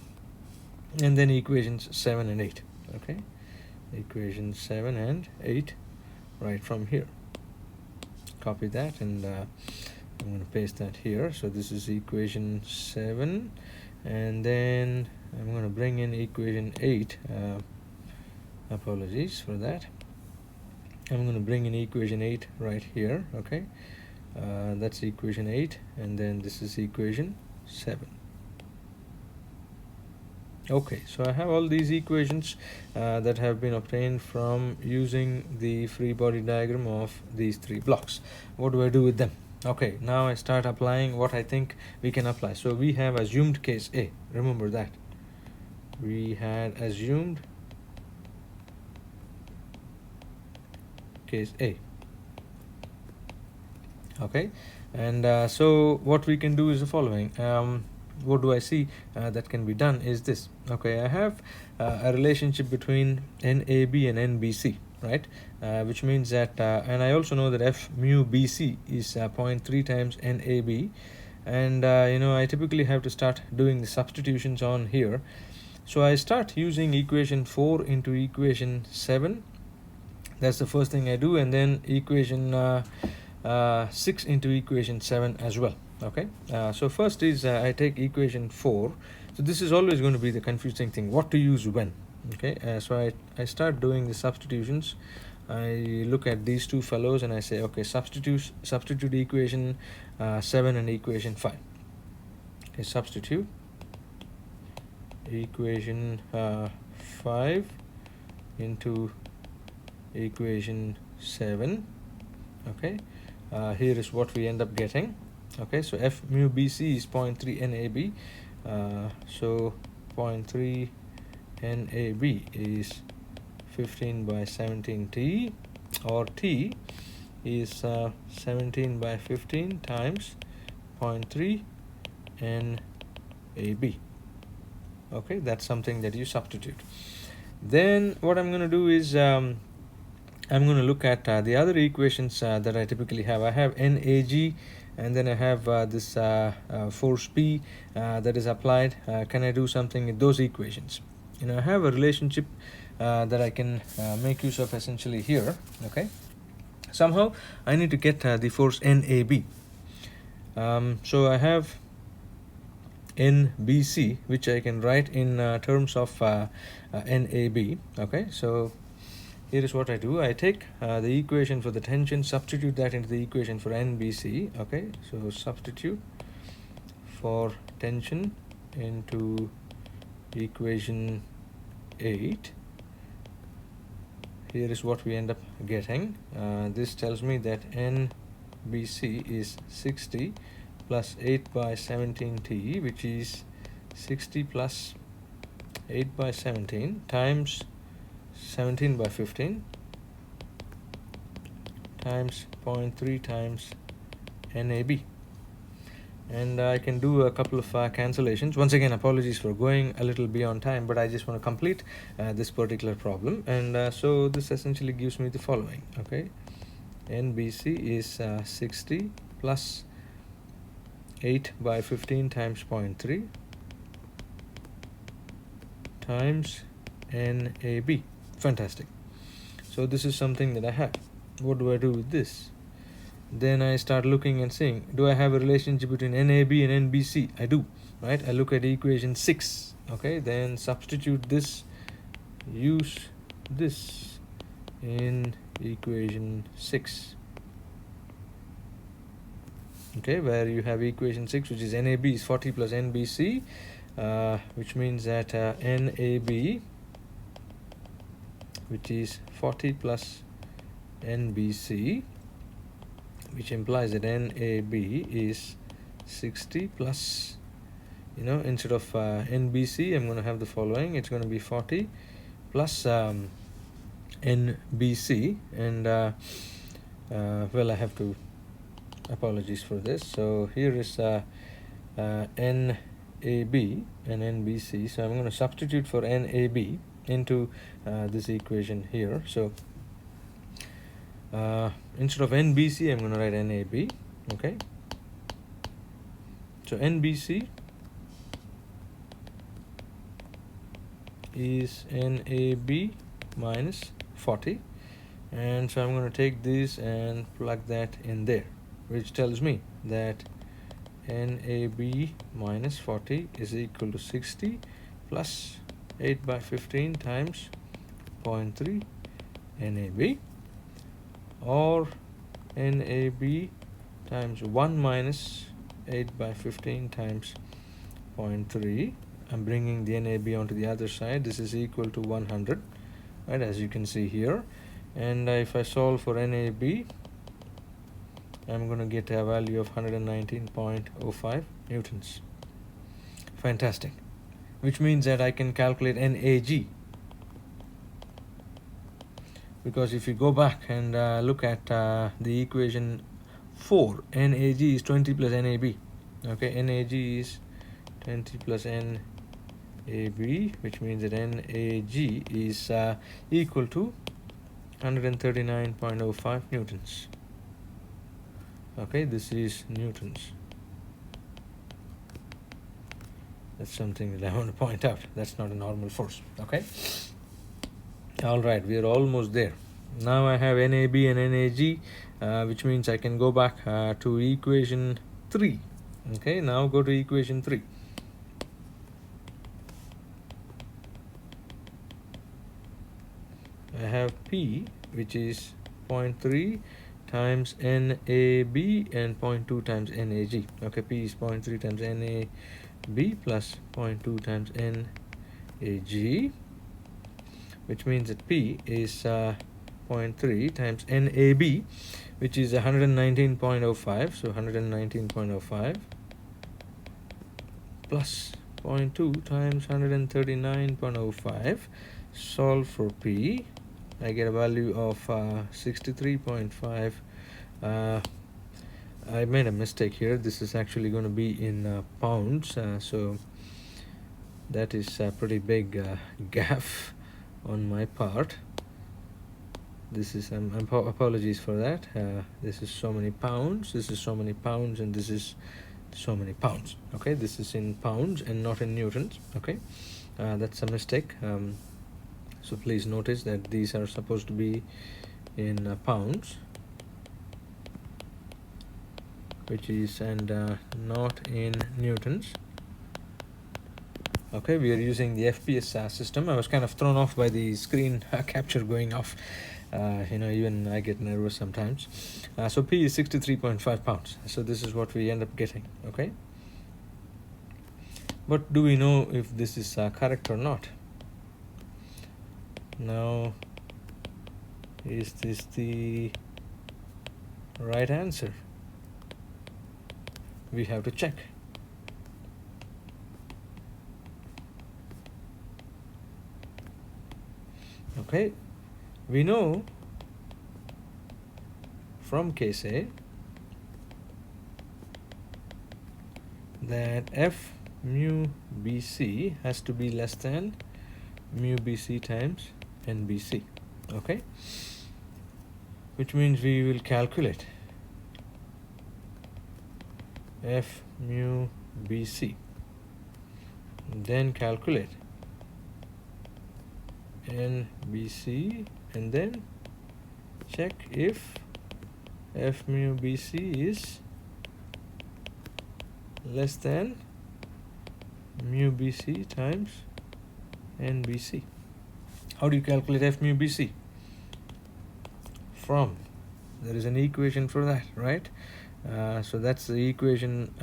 and then equations 7 and 8. Okay, equations 7 and 8 right from here. Copy that, and I'm going to paste that here. So this is equation 7, and then I'm going to bring in equation 8. Apologies for that. I'm going to bring in equation 8 right here. Okay, that's equation 8, and then this is equation 7. Okay, so I have all these equations that have been obtained from using the free body diagram of these 3 blocks. What do I do with them? Okay, now I start applying what I think we can apply. So we have assumed case A. Remember that. We had assumed case A. Okay, and so what we can do is the following. What do I see that can be done is this. Okay, I have a relationship between NAB and NBC, right? Which means that, and I also know that F mu BC is 0.3 times NAB, and I typically have to start doing the substitutions on here. So I start using equation 4 into equation 7. That's the first thing I do, and then equation 6 into equation 7 as well. Okay, so first is I take equation 4. So this is always going to be the confusing thing, what to use when. Okay, so I start doing the substitutions. I look at these 2 fellows and I say, okay, substitute equation 7 and equation 5. Okay, substitute equation 5 into equation 7. Okay, here is what we end up getting. Okay, so F mu BC is 0.3 NAB, so 0.3 NAB is 15 by 17 T, or T is 17 by 15 times 0.3 NAB. Okay, that's something that you substitute. Then what I'm going to do is I'm going to look at the other equations that I typically have. I have NAG, and then I have this force P that is applied. Can I do something with those equations? I have a relationship that I can make use of essentially here. Okay, somehow I need to get the force NAB. So I have NBC, which I can write in terms of NAB. Okay, so here is what I do. I take the equation for the tension, substitute that into the equation for NBC. Okay, so substitute for tension into equation 8. Here is what we end up getting. This tells me that NBC is 60 plus 8 by 17T, which is 60 plus 8 by 17 times 17 by 15 times 0.3 times NAB. And I can do a couple of cancellations. Once again, apologies for going a little beyond time, but I just want to complete this particular problem. And so this essentially gives me the following. Okay, NBC is 60 plus 8 by 15 times 0.3 times NAB. Fantastic. So this is something that I have. What do I do with this? Then I start looking and saying, do I have a relationship between NAB and NBC? I do, right? I look at equation 6. Okay, then substitute this, use this in equation 6. Okay, where you have equation 6, which is NAB is 40 plus NBC, which means that NAB, which is 40 plus NBC, which implies that NAB is 60 plus, instead of NBC, I'm going to have the following. It's going to be 40 plus NBC, and well, I have to, apologies for this. So here is NAB and NBC. So I'm going to substitute for NAB into this equation here. So instead of NBC, I'm going to write NAB. Okay, so NBC is NAB minus 40, and so I'm going to take this and plug that in there, which tells me that NAB minus 40 is equal to 60 plus 8 by 15 times 0.3 NAB, or NAB times 1 minus 8 by 15 times 0.3. I'm bringing the NAB onto the other side. This is equal to 100, right, as you can see here. And if I solve for NAB, I'm going to get a value of 119.05 newtons. Fantastic. Which means that I can calculate NAG. Because if you go back and look at the equation 4, NAG is 20 plus NAB. Okay, NAG is 20 plus NAB, which means that NAG is equal to 139.05 newtons. Okay, this is newtons. That's something that I want to point out. That's not a normal force. Okay. All right, we are almost there. Now I have NAB and NAG, which means I can go back to equation 3. Okay, now go to equation 3. I have P, which is 0.3 times NAB and 0.2 times NAG. Okay, P is 0.3 times NAB plus 0.2 times NAG, which means that P is 0.3 times NAB, which is 119.05, so 119.05 plus 0.2 times 139.05. Solve for P. I get a value of 63.5. I made a mistake here. This is actually going to be in pounds, so that is a pretty big gaffe on my part. This is apologies for that. This is so many pounds, this is so many pounds, and this is so many pounds. Okay, this is in pounds and not in newtons. Okay, that's a mistake. So please notice that these are supposed to be in pounds, which is, and not in newtons. Okay, we are using the FPS system. I was kind of thrown off by the screen capture going off. Even I get nervous sometimes. So P is 63.5 pounds. So this is what we end up getting. Okay. But do we know if this is correct or not? Now, is this the right answer? We have to check. Okay, we know from case A that f mu bc has to be less than mu bc times nbc. Okay, which means we will calculate f mu bc, then calculate nbc, and then check if f mu bc is less than mu bc times nbc. How do you calculate f mu bc? There is an equation for that, right? So that's the equation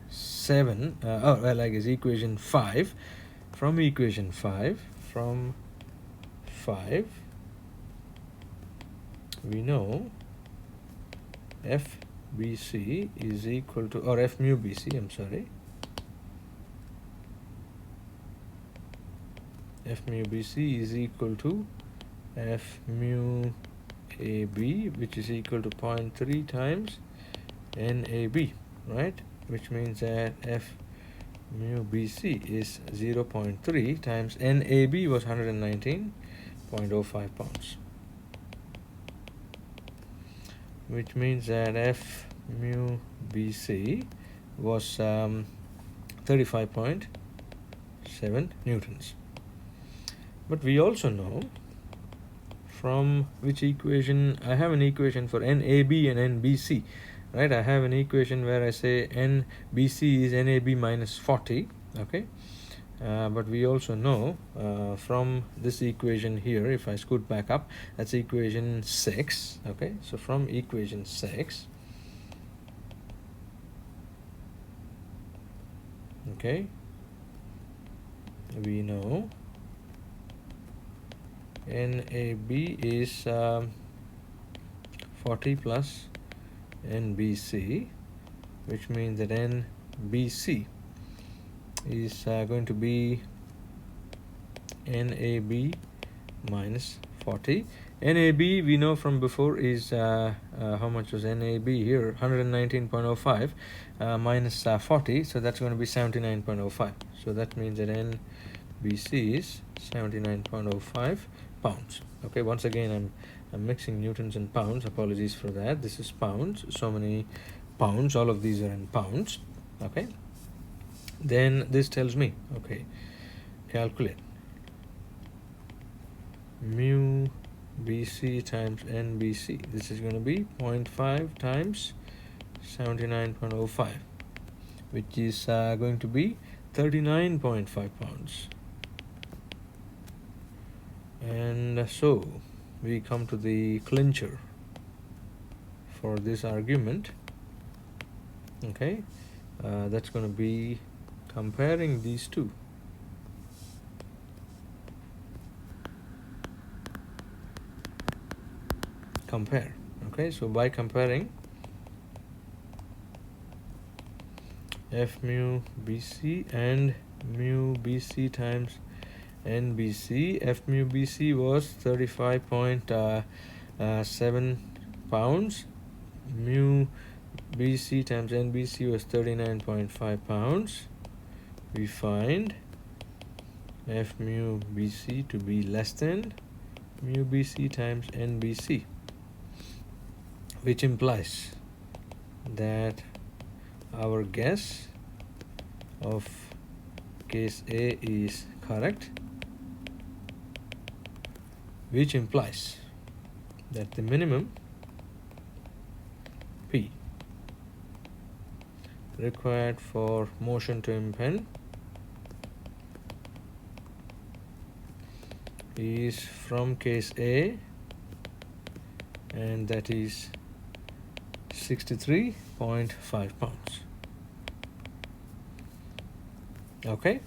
7. I guess equation 5. From equation 5, we know FBC is equal to, or F mu BC, I'm sorry. F mu BC is equal to F mu AB, which is equal to 0.3 times NAB, right? Which means that F mu BC is 0.3 times NAB was 119.05 pounds, which means that F mu BC was 35.7 newtons. But we also know from which equation, I have an equation for NAB and NBC, right? I have an equation where I say NBC is NAB minus 40, okay? But we also know from this equation here, if I scoot back up, that's equation 6, okay? So from equation 6, okay, we know NAB is 40 plus NBC, which means that NBC is going to be NAB minus 40. NAB we know from before is how much was NAB here? 119.05 minus 40, so that's going to be 79.05. So that means that NBC is 79.05 pounds. Okay, once again I'm mixing newtons and pounds. Apologies for that. This is pounds. So many pounds. All of these are in pounds. Okay. Then this tells me, okay, calculate mu BC times NBC. This is going to be 0.5 times 79.05, which is going to be 39.5 pounds. And so we come to the clincher for this argument. Okay, that's going to be comparing these two. Compare. Okay, so by comparing F mu BC and mu BC times NBC, F mu BC was 35.7 pounds, mu BC times NBC was 39.5 pounds. We find F mu BC to be less than mu BC times NBC, which implies that our guess of case A is correct, which implies that the minimum P required for motion to impend is from case A, and that is 63.5 pounds. Okay,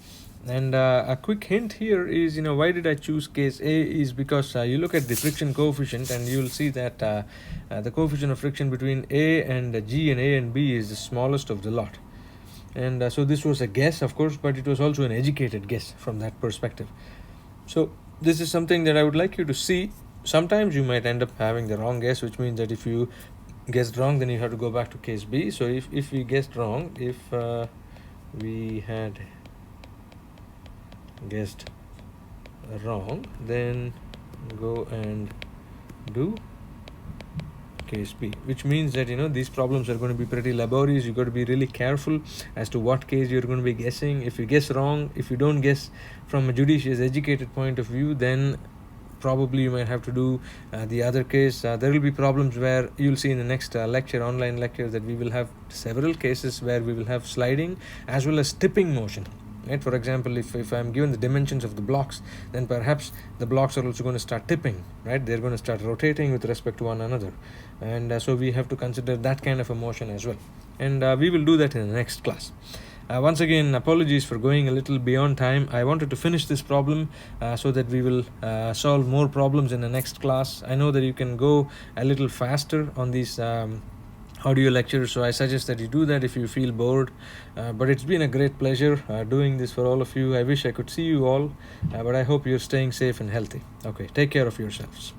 and a quick hint here is, why did I choose case A is because you look at the friction coefficient and you'll see that the coefficient of friction between A and G and A and B is the smallest of the lot. And so this was a guess, of course, but it was also an educated guess from that perspective. So this is something that I would like you to see. Sometimes you might end up having the wrong guess, which means that if you guessed wrong, then you have to go back to case B. So if we guessed wrong, if we had guessed wrong, then go and do case B, which means that these problems are going to be pretty laborious. You've got to be really careful as to what case you're going to be guessing. If you guess wrong, if you don't guess from a judicious, educated point of view, then probably you might have to do the other case. There will be problems where you'll see in the next online lecture, that we will have several cases where we will have sliding as well as tipping motion. Right? For example, if I'm given the dimensions of the blocks, then perhaps the blocks are also going to start tipping, right? They're going to start rotating with respect to one another. And so we have to consider that kind of a motion as well. And we will do that in the next class. Once again, apologies for going a little beyond time. I wanted to finish this problem so that we will solve more problems in the next class. I know that you can go a little faster on these audio lectures, so I suggest that you do that if you feel bored. But it's been a great pleasure doing this for all of you. I wish I could see you all, but I hope you're staying safe and healthy. Okay, take care of yourselves.